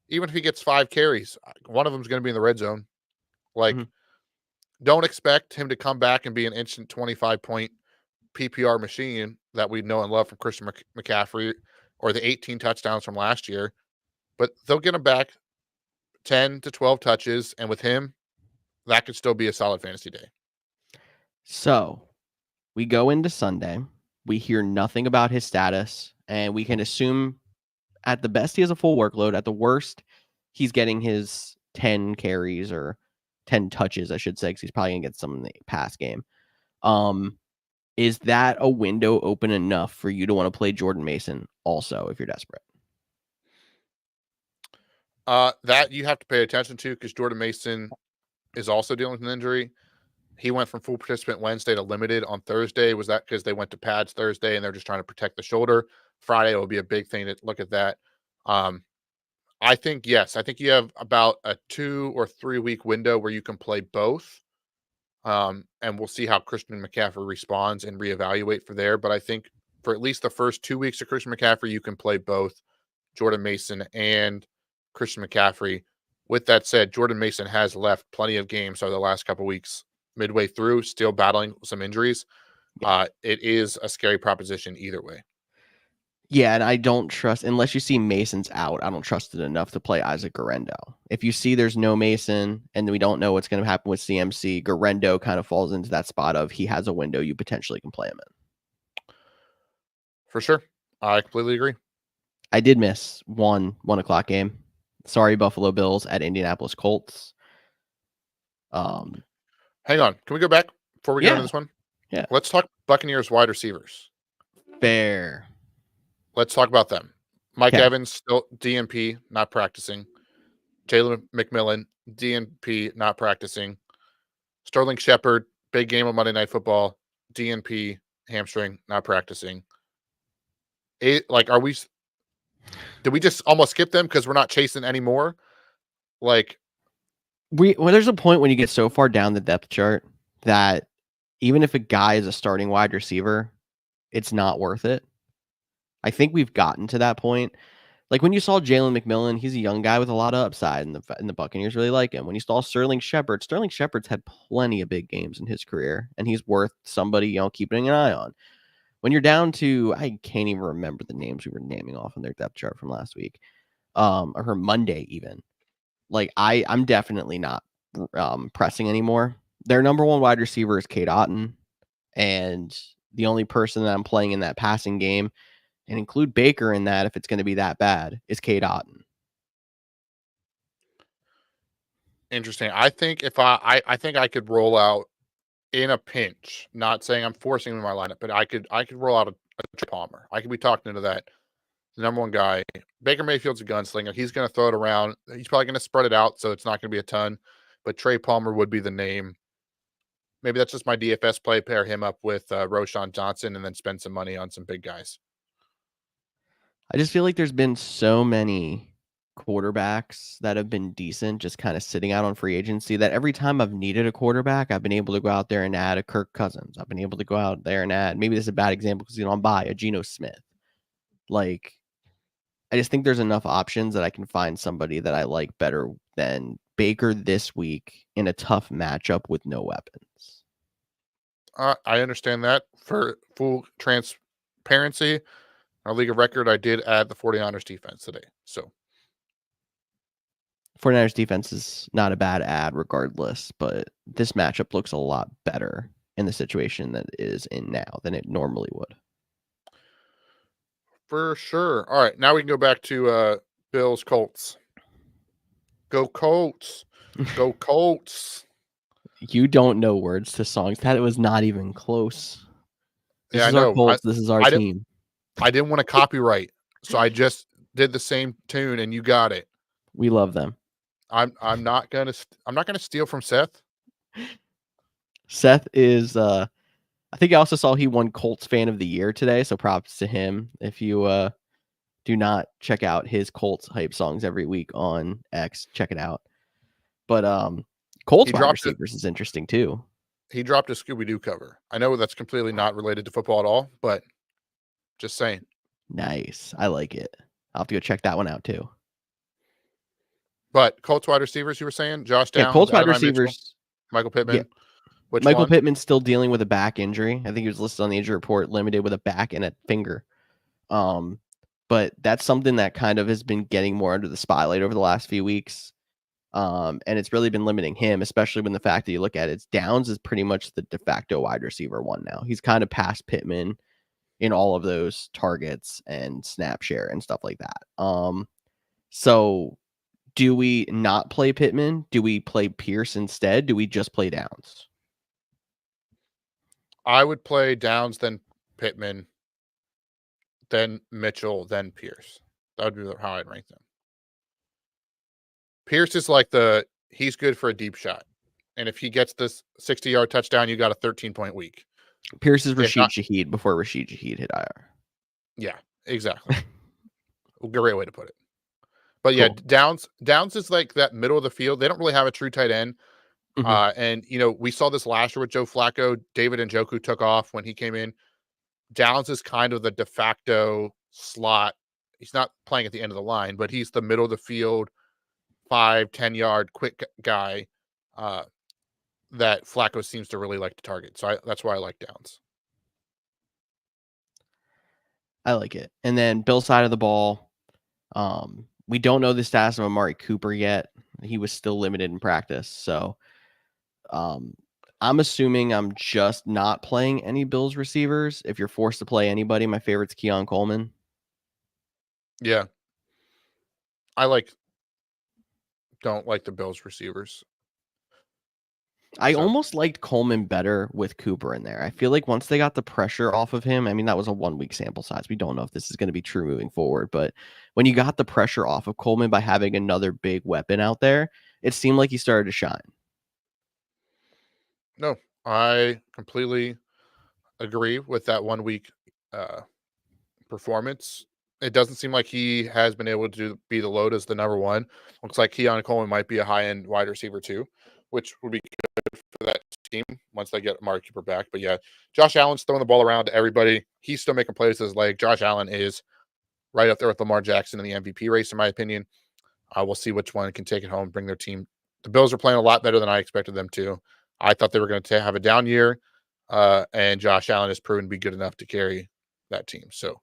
Even if he gets 5 carries, one of them is going to be in the red zone. Like, don't expect him to come back and be an instant 25-point PPR machine that we know and love from Christian McCaffrey or the 18 touchdowns from last year. But they'll get him back 10 to 12 touches. And with him, that could still be a solid fantasy day. So we go into Sunday. We hear nothing about his status, and we can assume at the best he has a full workload. At the worst, he's getting his 10 carries or 10 touches, I should say, because he's probably going to get some in the pass game. Is that a window open enough for you to want to play Jordan Mason also if you're desperate? That you have to pay attention to because Jordan Mason is also dealing with an injury. He went from full participant Wednesday to limited on Thursday. Was that because they went to pads Thursday and they're just trying to protect the shoulder? Friday will be a big thing to look at that. I think, yes, I think you have about a 2 or 3 week window where you can play both. And we'll see how Christian McCaffrey responds and reevaluate for there. But I think for at least the first 2 weeks of Christian McCaffrey, you can play both Jordan Mason and Christian McCaffrey. With that said, Jordan Mason has left plenty of games over the last couple weeks, midway through, still battling some injuries. It is a scary proposition either way. Yeah, and I don't trust, unless you see Mason's out, I don't trust it enough to play Isaac Garendo. If you see there's no Mason and we don't know what's going to happen with CMC, Garendo kind of falls into that spot of he has a window you potentially can play him in. For sure. I completely agree. I did miss 1 o'clock game. Sorry, Buffalo Bills at Indianapolis Colts. Hang on. Can we go back before we go into this one? Yeah. Let's talk Buccaneers wide receivers. Fair. Let's talk about them. Mike Okay. Evans, still DNP, not practicing. Jalen McMillan, DNP, not practicing. Sterling Shepard, big game on Monday Night Football, DNP, hamstring, not practicing. Did we just almost skip them because we're not chasing anymore? There's a point when you get so far down the depth chart that even if a guy is a starting wide receiver, it's not worth it. I think we've gotten to that point. Like when you saw Jalen McMillan, he's a young guy with a lot of upside, and the Buccaneers really like him. When you saw Sterling Shepard's had plenty of big games in his career, and he's worth somebody keeping an eye on. When you're down to, I can't even remember the names we were naming off on their depth chart from last week, or Monday even. Like I'm definitely not pressing anymore. Their number one wide receiver is Cade Otton, and the only person that I'm playing in that passing game, and include Baker in that if it's going to be that bad, is Cade Otton. Interesting. I think if I think I could roll out in a pinch, not saying I'm forcing him in my lineup, but I could roll out a Trey Palmer. I could be talking into that. The number one guy. Baker Mayfield's a gunslinger. He's going to throw it around. He's probably going to spread it out, so it's not going to be a ton. But Trey Palmer would be the name. Maybe that's just my DFS play. Pair him up with Roschon Johnson and then spend some money on some big guys. I just feel like there's been so many quarterbacks that have been decent just kind of sitting out on free agency that every time I've needed a quarterback, I've been able to go out there and add a Kirk Cousins. I've been able to go out there and add, maybe this is a bad example because I'm by a Geno Smith. Like, I just think there's enough options that I can find somebody that I like better than Baker this week in a tough matchup with no weapons. I understand that. For full transparency, Our league of record, I did add the 49ers defense today. So 49ers defense is not a bad ad regardless, but this matchup looks a lot better in the situation that it is in now than it normally would. for sure. All right, now we can go back to Bills Colts. Go Colts. Go Colts. You don't know words to songs. That was not even close. This Yeah, I is our know. Colts. This is our I didn't team. I didn't want to copyright, so I just did the same tune and you got it. We love them. I'm not gonna steal from Seth. Seth is I think I also saw he won Colts fan of the year today, so props to him. If you do not check out his Colts hype songs every week on X, check it out. But Colts wide receivers is interesting too. He dropped a Scooby-Doo cover. I know that's completely not related to football at all, but just saying. Nice. I like it. I'll have to go check that one out too. But Colts wide receivers, you were saying? Josh Downs, Colts wide Adonai Mitchell, receivers. Michael Pittman. Yeah. Which Michael one? Pittman's still dealing with a back injury. I think he was listed on the injury report, limited with a back and a finger. But that's something that kind of has been getting more under the spotlight over the last few weeks. And it's really been limiting him, especially when the fact that you look at it, Downs is pretty much the de facto wide receiver one now. He's kind of past Pittman in all of those targets and snap share and stuff like that. So do we not play Pittman? Do we play Pierce instead? Do we just play Downs? I would play Downs, then Pittman, then Mitchell, then Pierce. That would be how I'd rank them. Pierce is like he's good for a deep shot. And if he gets this 60-yard touchdown, you got a 13-point week. Pierce is Rashid Shaheed before Rashid Shaheed hit IR. Yeah, exactly. Great way to put it. But yeah, cool. Downs is like that middle of the field. They don't really have a true tight end. Mm-hmm. And, we saw this last year with Joe Flacco. David Njoku took off when he came in. Downs is kind of the de facto slot. He's not playing at the end of the line, but he's the middle of the field, 5-10 yard quick guy that Flacco seems to really like to target. So that's why I like Downs. I like it. And then Bill's side of the ball, we don't know the status of Amari Cooper yet. He was still limited in practice. So I'm assuming I'm just not playing any Bills receivers. If you're forced to play anybody, my favorite's Keon Coleman. Yeah. Don't like the Bills receivers. I almost liked Coleman better with Cooper in there. I feel like once they got the pressure off of him, I mean, that was a 1 week sample size. We don't know if this is going to be true moving forward, but when you got the pressure off of Coleman by having another big weapon out there, it seemed like he started to shine. No, I completely agree with that 1 week performance. It doesn't seem like he has been able to be the load as the number one. Looks like Keon Coleman might be a high-end wide receiver too, which would be good for that team once they get Amari Cooper back. But yeah, Josh Allen's throwing the ball around to everybody. He's still making plays with his leg. Josh Allen is right up there with Lamar Jackson in the MVP race, in my opinion. We'll see which one can take it home, bring their team. The Bills are playing a lot better than I expected them to. I thought they were going to have a down year, and Josh Allen has proven to be good enough to carry that team. So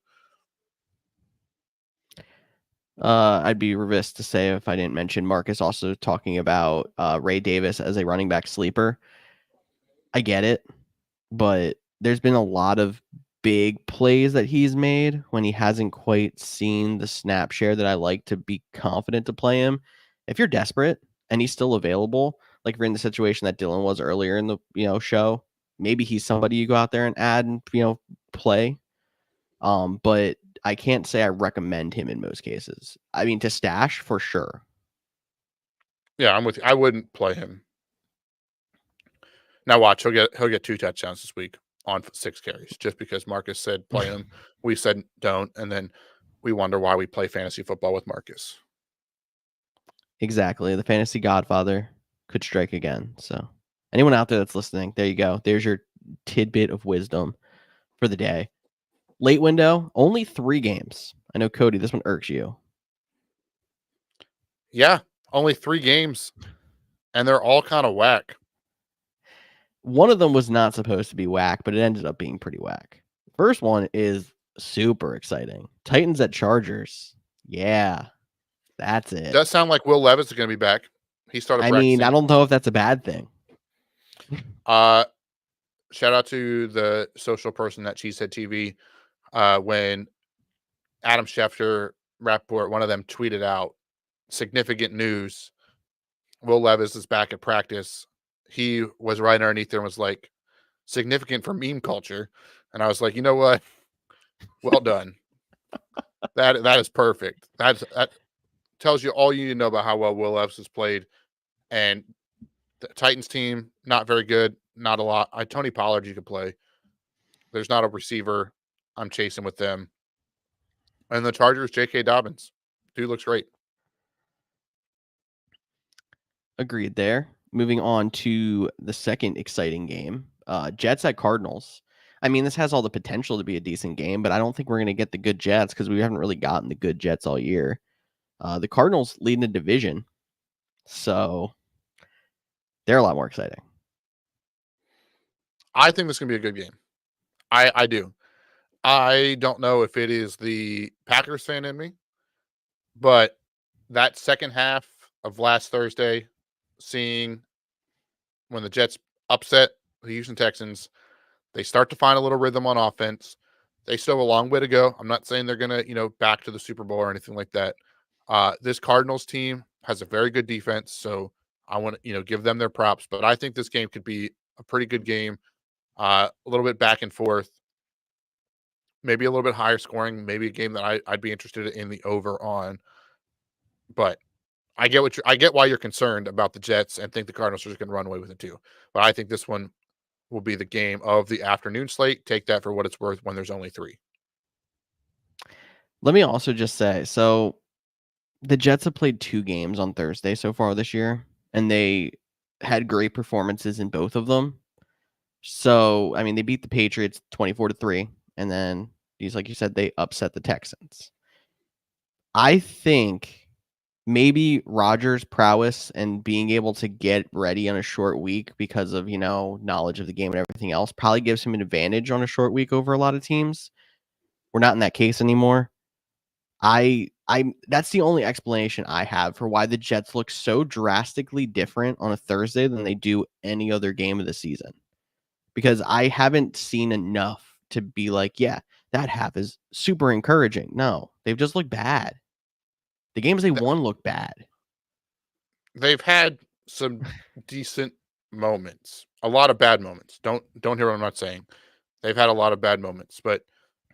I'd be remiss to say if I didn't mention Marcus also talking about Ray Davis as a running back sleeper. I get it, but there's been a lot of big plays that he's made when he hasn't quite seen the snap share that I like to be confident to play him. If you're desperate and he's still available, like we're in the situation that Dylan was earlier in the show, maybe he's somebody you go out there and add and play. But I can't say I recommend him in most cases. I mean, to stash for sure. Yeah, I'm with you. I wouldn't play him. Now watch, he'll get 2 touchdowns this week on 6 carries just because Marcus said play him. We said don't, and then we wonder why we play fantasy football with Marcus. Exactly. The fantasy godfather could strike again. So anyone out there that's listening, there you go. There's your tidbit of wisdom for the day. Late window, only 3 games. I know, Cody, this one irks you. Yeah, only 3 games, and they're all kind of whack. One of them was not supposed to be whack, but it ended up being pretty whack. First one is Super exciting. Titans at Chargers. Yeah, that's it. Does sound like Will Levis is going to be back. He started I mean, I practicing. don't know if that's a bad thing. Uh, Shout out to the social person at Cheesehead TV when Adam Schefter, Rapport, one of them tweeted out significant news. Will Levis is back at practice. He was right underneath there and was like, significant for meme culture. And I was like, you know what? Well done. That is perfect. That tells you all you need to know about how well Will Levis has played. And the Titans team, not very good. Not a lot. Tony Pollard, you could play. There's not a receiver I'm chasing with them. And the Chargers, J.K. Dobbins. Dude looks great. Agreed there. Moving on to the second exciting game, Jets at Cardinals. I mean, this has all the potential to be a decent game, but I don't think we're going to get the good Jets because we haven't really gotten the good Jets all year. The Cardinals lead in the division, so they're a lot more exciting. I think this is going to be a good game. I do. I don't know if it is the Packers fan in me, but that second half of last Thursday, seeing when the Jets upset the Houston Texans, they start to find a little rhythm on offense. They still have a long way to go. I'm not saying they're going to, back to the Super Bowl or anything like that. This Cardinals team has a very good defense, so I want to, give them their props. But I think this game could be a pretty good game, a little bit back and forth, maybe a little bit higher scoring, maybe a game that I'd be interested in the over on. But I get why you're concerned about the Jets and think the Cardinals are just going to run away with it too. But I think this one will be the game of the afternoon slate. Take that for what it's worth when there's only 3. Let me also just say, so the Jets have played 2 games on Thursday so far this year, and they had great performances in both of them. So, I mean, they beat the Patriots 24-3, and then, like you said, they upset the Texans. I think maybe Rodgers' prowess and being able to get ready on a short week because of, knowledge of the game and everything else probably gives him an advantage on a short week over a lot of teams. We're not in that case anymore. I that's the only explanation I have for why the Jets look so drastically different on a Thursday than they do any other game of the season. Because I haven't seen enough to be like, yeah, that half is super encouraging. No, they've just looked bad. The games they won look bad. They've had some decent moments, a lot of bad moments. Don't hear what I'm not saying. They've had a lot of bad moments, but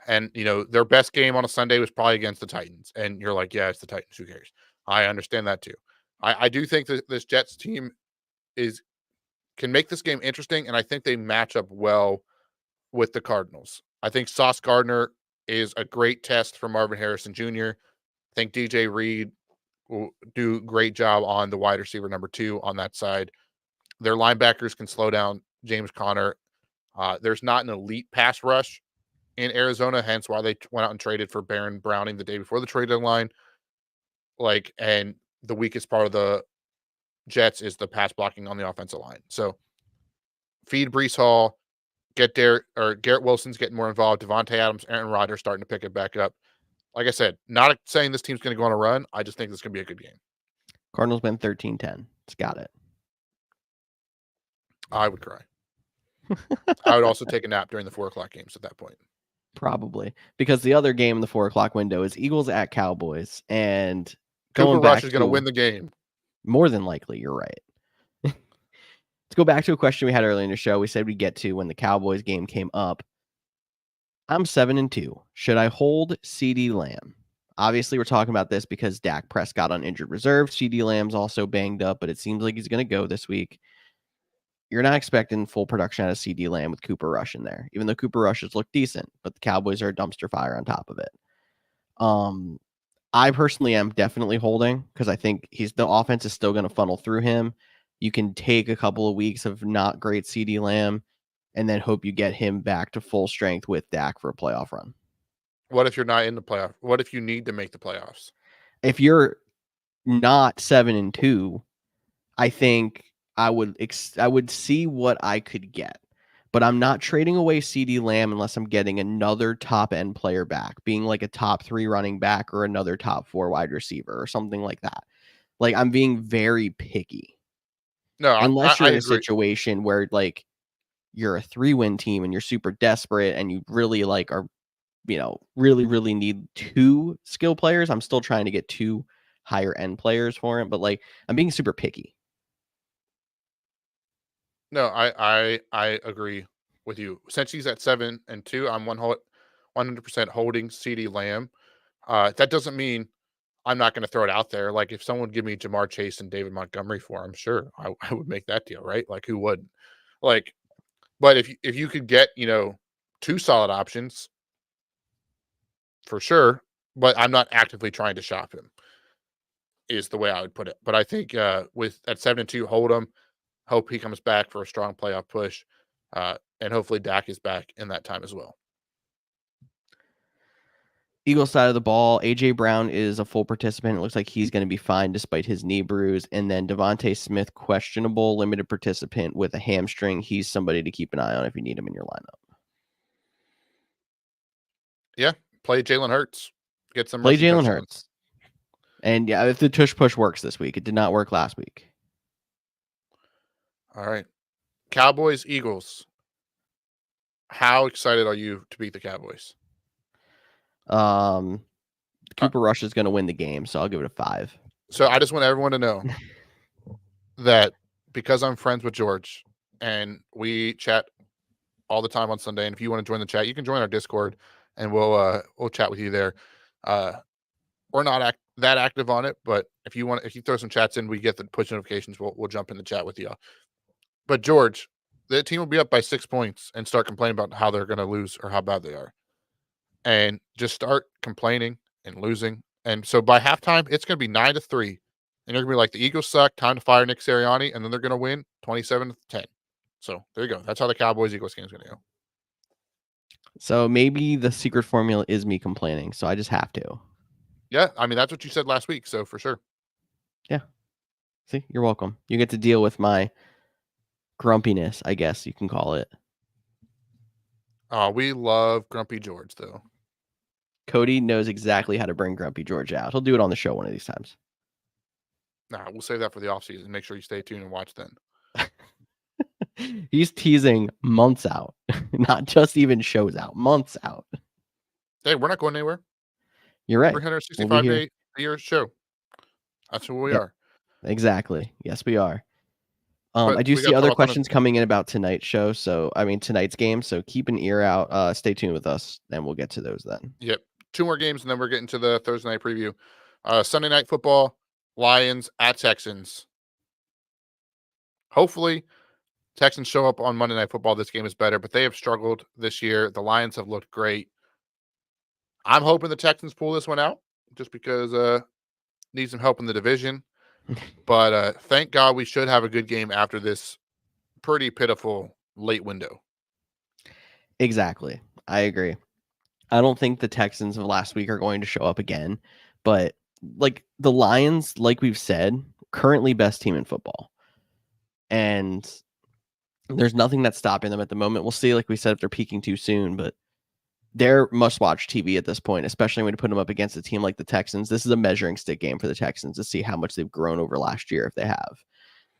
their best game on a Sunday was probably against the Titans, and you're like, yeah, it's the Titans. Who cares? I understand that too. I do think that this Jets team can make this game interesting, and I think they match up well with the Cardinals. I think Sauce Gardner is a great test for Marvin Harrison Jr. I think DJ Reed will do a great job on the wide receiver number 2 on that side. Their linebackers can slow down James Conner. There's not an elite pass rush in Arizona, hence why they went out and traded for Baron Browning the day before the trade deadline. And the weakest part of the Jets is the pass blocking on the offensive line. So feed Brees Hall, Garrett Wilson's getting more involved. Devontae Adams, Aaron Rodgers starting to pick it back up. Like I said, not saying this team's going to go on a run. I just think this is going to be a good game. Cardinals win 13-10. It's got it. I would cry. I would also take a nap during the 4 o'clock games at that point. Probably. Because the other game in the 4 o'clock window is Eagles at Cowboys. And Cooper Rush is going to win the game. More than likely, you're right. Let's go back to a question we had earlier in the show. We said we'd get to when the Cowboys game came up. I'm 7-2. Should I hold CeeDee Lamb? Obviously, we're talking about this because Dak Prescott on injured reserve. CeeDee Lamb's also banged up, but it seems like he's going to go this week. You're not expecting full production out of CeeDee Lamb with Cooper Rush in there, even though Cooper Rush has looked decent, but the Cowboys are a dumpster fire on top of it. I personally am definitely holding because I think the offense is still going to funnel through him. You can take a couple of weeks of not great CeeDee Lamb and then hope you get him back to full strength with Dak for a playoff run. What if you're not in the playoff? What if you need to make the playoffs? If you're not 7-2, I think I would see what I could get. but I'm not trading away CeeDee Lamb unless I'm getting another top end player back, being like a top 3 running back or another top 4 wide receiver or something like that. Like, I'm being very picky. No, Unless you're I in a agree. situation where, like, you're a 3-win team and you're super desperate and you really, like, are, really, really need 2 skill players. I'm still trying to get 2 higher end players for him, but, like, I'm being super picky. No, I agree with you. Since he's at 7-2, I'm 100% holding CeeDee Lamb. That doesn't mean I'm not going to throw it out there. Like if someone give me Jamar Chase and David Montgomery for him, sure, I would make that deal, right? Like who wouldn't? Like, but if you could get 2 solid options for sure, but I'm not actively trying to shop him. Is the way I would put it. But I think with at 7-2, hold him. Hope he comes back for a strong playoff push, and hopefully Dak is back in that time as well. Eagles side of the ball, AJ Brown is a full participant. It looks like he's going to be fine despite his knee bruise. And then Devontae Smith, questionable, limited participant with a hamstring. He's somebody to keep an eye on if you need him in your lineup. Yeah, play Jalen Hurts. Get some Play rushing Jalen touchdowns. Hurts. And yeah, if the tush push works this week, it did not work last week. All right. Cowboys, Eagles. How excited are you to beat the Cowboys? Cooper Rush is going to win the game, so I'll give it a 5. So I just want everyone to know that because I'm friends with George and we chat all the time on Sunday, and if you want to join the chat, you can join our Discord and we'll chat with you there. We're not that active on it, but if you throw some chats in, we get the push notifications. We'll jump in the chat with you. But George, the team will be up by 6 points and start complaining about how they're going to lose or how bad they are, and just start complaining and losing. And so by halftime, it's going to be 9-3, and you're going to be like, the Eagles suck. Time to fire Nick Sirianni, and then they're going to win 27-10. So there you go. That's how the Cowboys Eagles game is going to go. So maybe the secret formula is me complaining, so I just have to. Yeah, I mean that's what you said last week, so for sure. Yeah. See, you're welcome. You get to deal with my grumpiness, I guess you can call it. We love Grumpy George, though. Cody knows exactly how to bring Grumpy George out. He'll do it on the show one of these times. Nah, we'll save that for the offseason. Make sure you stay tuned and watch then. He's teasing months out, not just even shows out, months out. Hey, we're not going anywhere. You're right. 365 day a year show. That's who we are. Exactly. Yes, we are. But I do we see got other a ton of- questions coming in about tonight's show. So, I mean, tonight's game. So keep an ear out. Stay tuned with us, and we'll get to those then. Yep. 2 more games, and then we're getting to the Thursday night preview. Sunday night football, Lions at Texans. Hopefully, Texans show up on Monday Night Football. This game is better, but they have struggled this year. The Lions have looked great. I'm hoping the Texans pull this one out just because need some help in the division. But thank God we should have a good game after this pretty pitiful late window. Exactly. I agree. I don't think the Texans of last week are going to show up again, but like the Lions, like we've said, currently best team in football. And there's nothing that's stopping them at the moment. We'll see, like we said, if they're peaking too soon, but they're must-watch TV at this point, especially when you put them up against a team like the Texans. This is a measuring stick game for the Texans to see how much they've grown over last year if they have.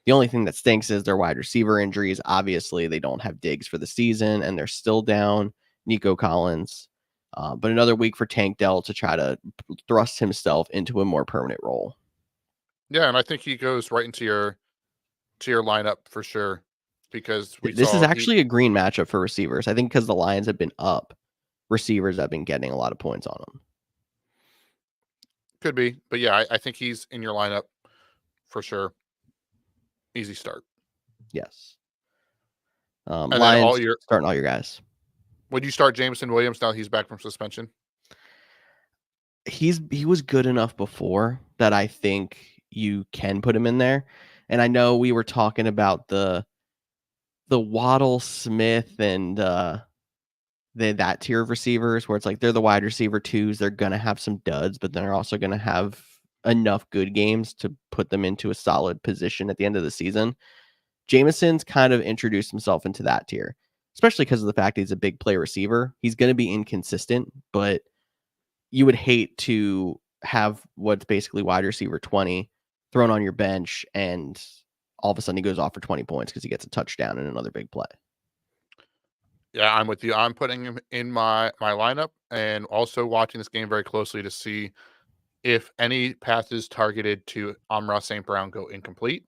The only thing that stinks is their wide receiver injuries. Obviously, they don't have Diggs for the season, and they're still down Nico Collins. But another week for Tank Dell to try to thrust himself into a more permanent role. Yeah, and I think he goes right into your lineup for sure because This is actually a green matchup for receivers. I think because the Lions have been up, receivers have been getting a lot of points on them. Could be, but yeah, I think he's in your lineup for sure. Easy start. Yes. And Lions then starting all your guys. Would you start Jameson Williams now he's back from suspension? He was good enough before that I think you can put him in there. And I know we were talking about the Waddle, Smith, and that tier of receivers where it's like they're the wide receiver twos. They're gonna have some duds, but they're also gonna have enough good games to put them into a solid position at the end of the season. Jameson's kind of introduced himself into that tier. especially because of the fact he's a big play receiver. He's going to be inconsistent, but you would hate to have what's basically wide receiver 20 thrown on your bench and all of a sudden he goes off for 20 points because he gets a touchdown and another big play. Yeah, I'm with you. I'm putting him in my lineup and also watching this game very closely to see if any passes targeted to Amon-Ra St. Brown go incomplete.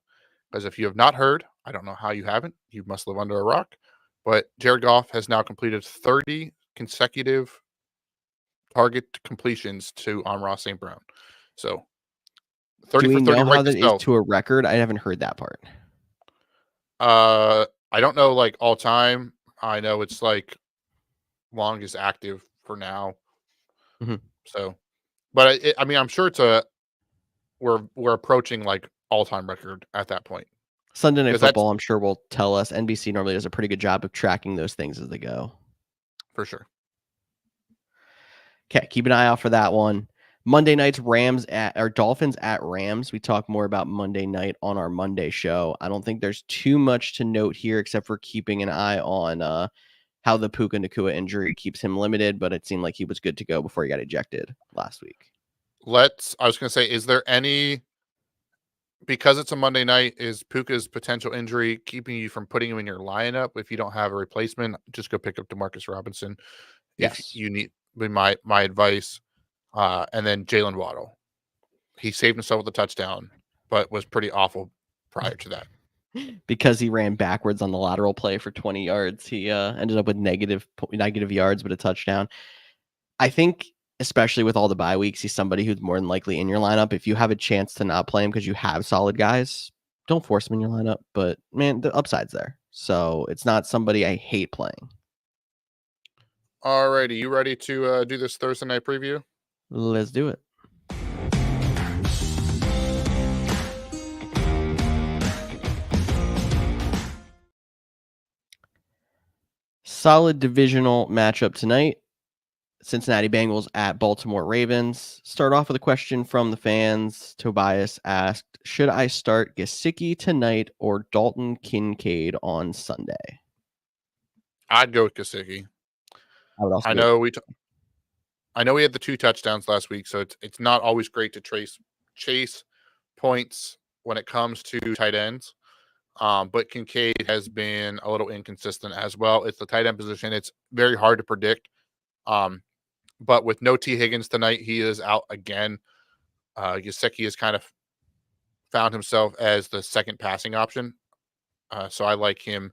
Because if you have not heard, I don't know how you haven't. You must live under a rock. But Jared Goff has now completed 30 consecutive target completions to Amon-Ra St. Brown. So Do 30 for we 30 know how right to that is stealth. to a record? I haven't heard that part. I don't know like all time. I know it's like longest active for now. Mhm. So, but I mean, I'm sure we're approaching like all time record at that point Sunday Night because that's Football, I'm sure, will tell us. NBC normally does a pretty good job of tracking those things as they go. for sure. Okay, keep an eye out for that one. Monday night's Dolphins at Rams. We talk more about Monday night on our Monday show. I don't think there's too much to note here except for keeping an eye on how the Puka Nacua injury keeps him limited, but it seemed like he was good to go before he got ejected last week. I was going to say, is there any, because it's a Monday night, is Puka's potential injury keeping you from putting him in your lineup? If you don't have a replacement, just go pick up Demarcus Robinson. If Yes. you need, be my advice. And then Jalen Waddle. He saved himself with a touchdown, but was pretty awful prior to that. Because he ran backwards on the lateral play for 20 yards, he ended up with negative yards, but a touchdown. I think, especially with all the bye weeks, he's somebody who's more than likely in your lineup. If you have a chance to not play him because you have solid guys, don't force him in your lineup. But man, the upside's there. So it's not somebody I hate playing. All righty. You ready to do this Thursday night preview? Let's do it. Solid divisional matchup tonight. Cincinnati Bengals at Baltimore Ravens. Start off with a question from the fans. Tobias asked, should I start Gesicki tonight or Dalton Kincaid on Sunday? I'd go with Gesicki. I would also I go know I know we had the 2 touchdowns last week, so it's not always great to chase points when it comes to tight ends. But Kincaid has been a little inconsistent as well. It's the tight end position. It's very hard to predict. But with no T. Higgins tonight, he is out again. Gesicki has kind of found himself as the second passing option. So I like him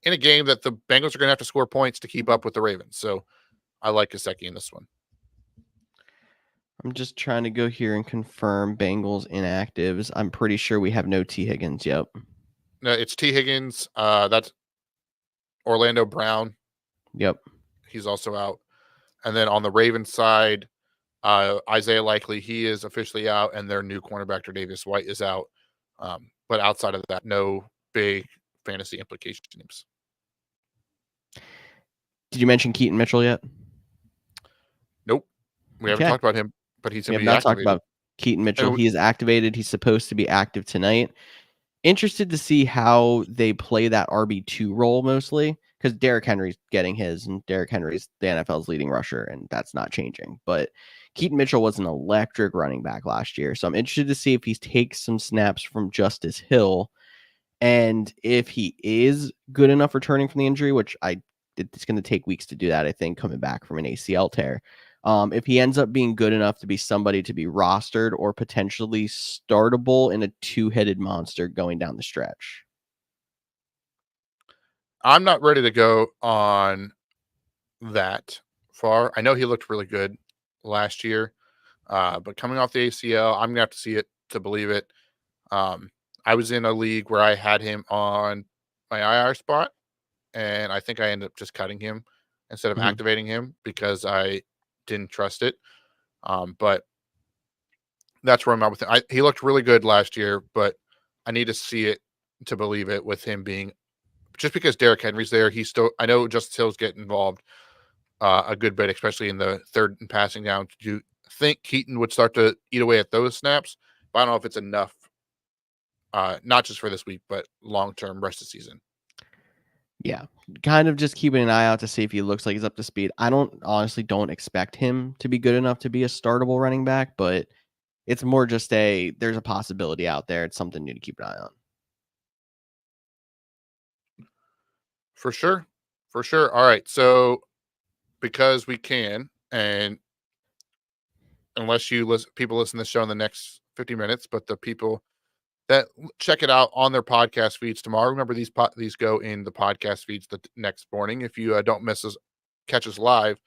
in a game that the Bengals are going to have to score points to keep up with the Ravens. So I like Gesicki in this one. I'm just trying to go here and confirm Bengals inactives. I'm pretty sure we have no T. Higgins. Yep. No, it's T. Higgins. That's Orlando Brown. Yep. He's also out. And then on the Ravens side, Isaiah Likely, he is officially out, and their new cornerback, Davis White, is out. But outside of that, no big fantasy implications. Did you mention Keaton Mitchell yet? Nope. We haven't Okay. talked about him, but he's We going have to be not talked activated. about Keaton Mitchell. And He is activated. He's supposed to be active tonight. Interested to see how they play that RB2 role mostly because Derrick Henry's getting his, and Derrick Henry's the NFL's leading rusher, and that's not changing. But Keaton Mitchell was an electric running back last year. So I'm interested to see if he takes some snaps from Justice Hill. And if he is good enough returning from the injury, which it's going to take weeks to do that, I think, coming back from an ACL tear. If he ends up being good enough to be somebody to be rostered or potentially startable in a two-headed monster going down the stretch. I'm not ready to go on that far. I know he looked really good last year, but coming off the ACL, I'm going to have to see it to believe it. I was in a league where I had him on my IR spot, and I think I ended up just cutting him instead of activating him because I didn't trust it. But that's where I'm at with him. He looked really good last year, but I need to see it to believe it with him being just because Derrick Henry's there. He's still, I know Justice Hill's getting involved a good bit, especially in the third and passing down. Do you think Keaton would start to eat away at those snaps? But I don't know if it's enough, not just for this week, but long term rest of the season. Yeah, kind of just keeping an eye out to see if he looks like he's up to speed. I honestly don't expect him to be good enough to be a startable running back, but it's more just there's a possibility out there. It's something new to keep an eye on. For sure. For sure. All right. So because we can, and unless people listen to the show in the next 50 minutes, but the people that check it out on their podcast feeds tomorrow. Remember, these go in the podcast feeds the next morning. If you don't catch us live,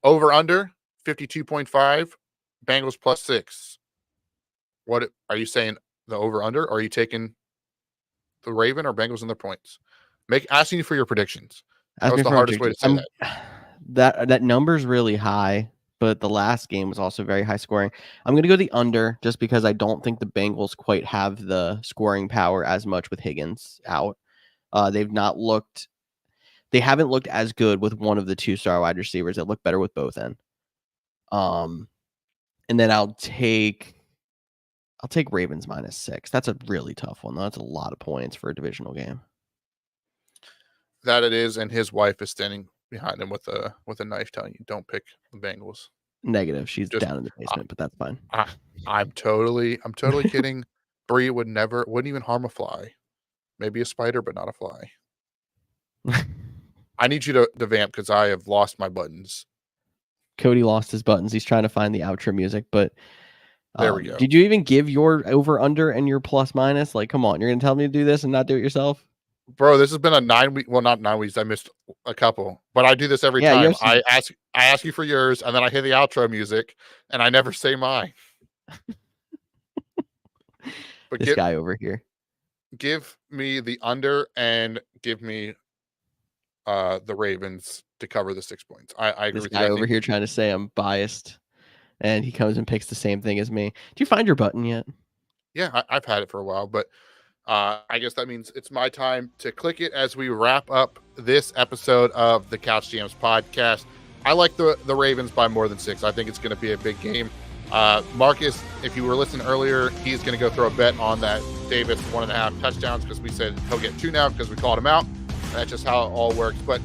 over under 52.5, Bengals +6. What are you saying? The over under? Or are you taking the Raven or Bengals in their points? Asking you for your predictions. That Ask was me the for my hardest way to predictions. say that. That number's really high, but the last game was also very high scoring. I'm going to go the under just because I don't think the Bengals quite have the scoring power as much with Higgins out. They haven't looked as good with one of the 2-star wide receivers. They look better with both in. And then I'll take Ravens -6. That's a really tough one, though. That's a lot of points for a divisional game. That it is, and his wife is standing behind him with a knife, telling you don't pick the Bengals. Negative. She's Just down in the basement, but that's fine. I'm totally kidding. Bree wouldn't even harm a fly. Maybe a spider, but not a fly. I need you to vamp because I have lost my buttons. Cody lost his buttons. He's trying to find the outro music, but there we go. Did you even give your over under and your plus minus? Like, come on, you're gonna tell me to do this and not do it yourself? Bro, this has been a 9-week. Well, not 9 weeks. I missed a couple, but I do this every time. I ask you for yours, and then I hear the outro music, and I never say mine. But this guy over here. Give me the under and give me the Ravens to cover the 6 points. I agree with you. This guy over here trying to say I'm biased, and he comes and picks the same thing as me. Do you find your button yet? Yeah, I've had it for a while, but I guess that means it's my time to click it as we wrap up this episode of the Couch GMs podcast. I like the Ravens by more than 6. I think it's going to be a big game. Marcus, if you were listening earlier, he's going to go throw a bet on that Davis 1.5 touchdowns because we said he'll get 2 now because we called him out. That's just how it all works. But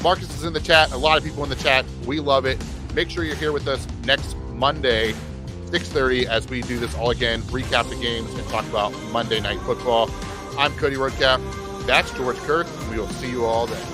Marcus is in the chat. A lot of people in the chat. We love it. Make sure you're here with us next Monday, 6:30, as we do this all again, recap the games and talk about Monday Night Football. I'm Cody Roadcap. That's George Kurth. We will see you all then.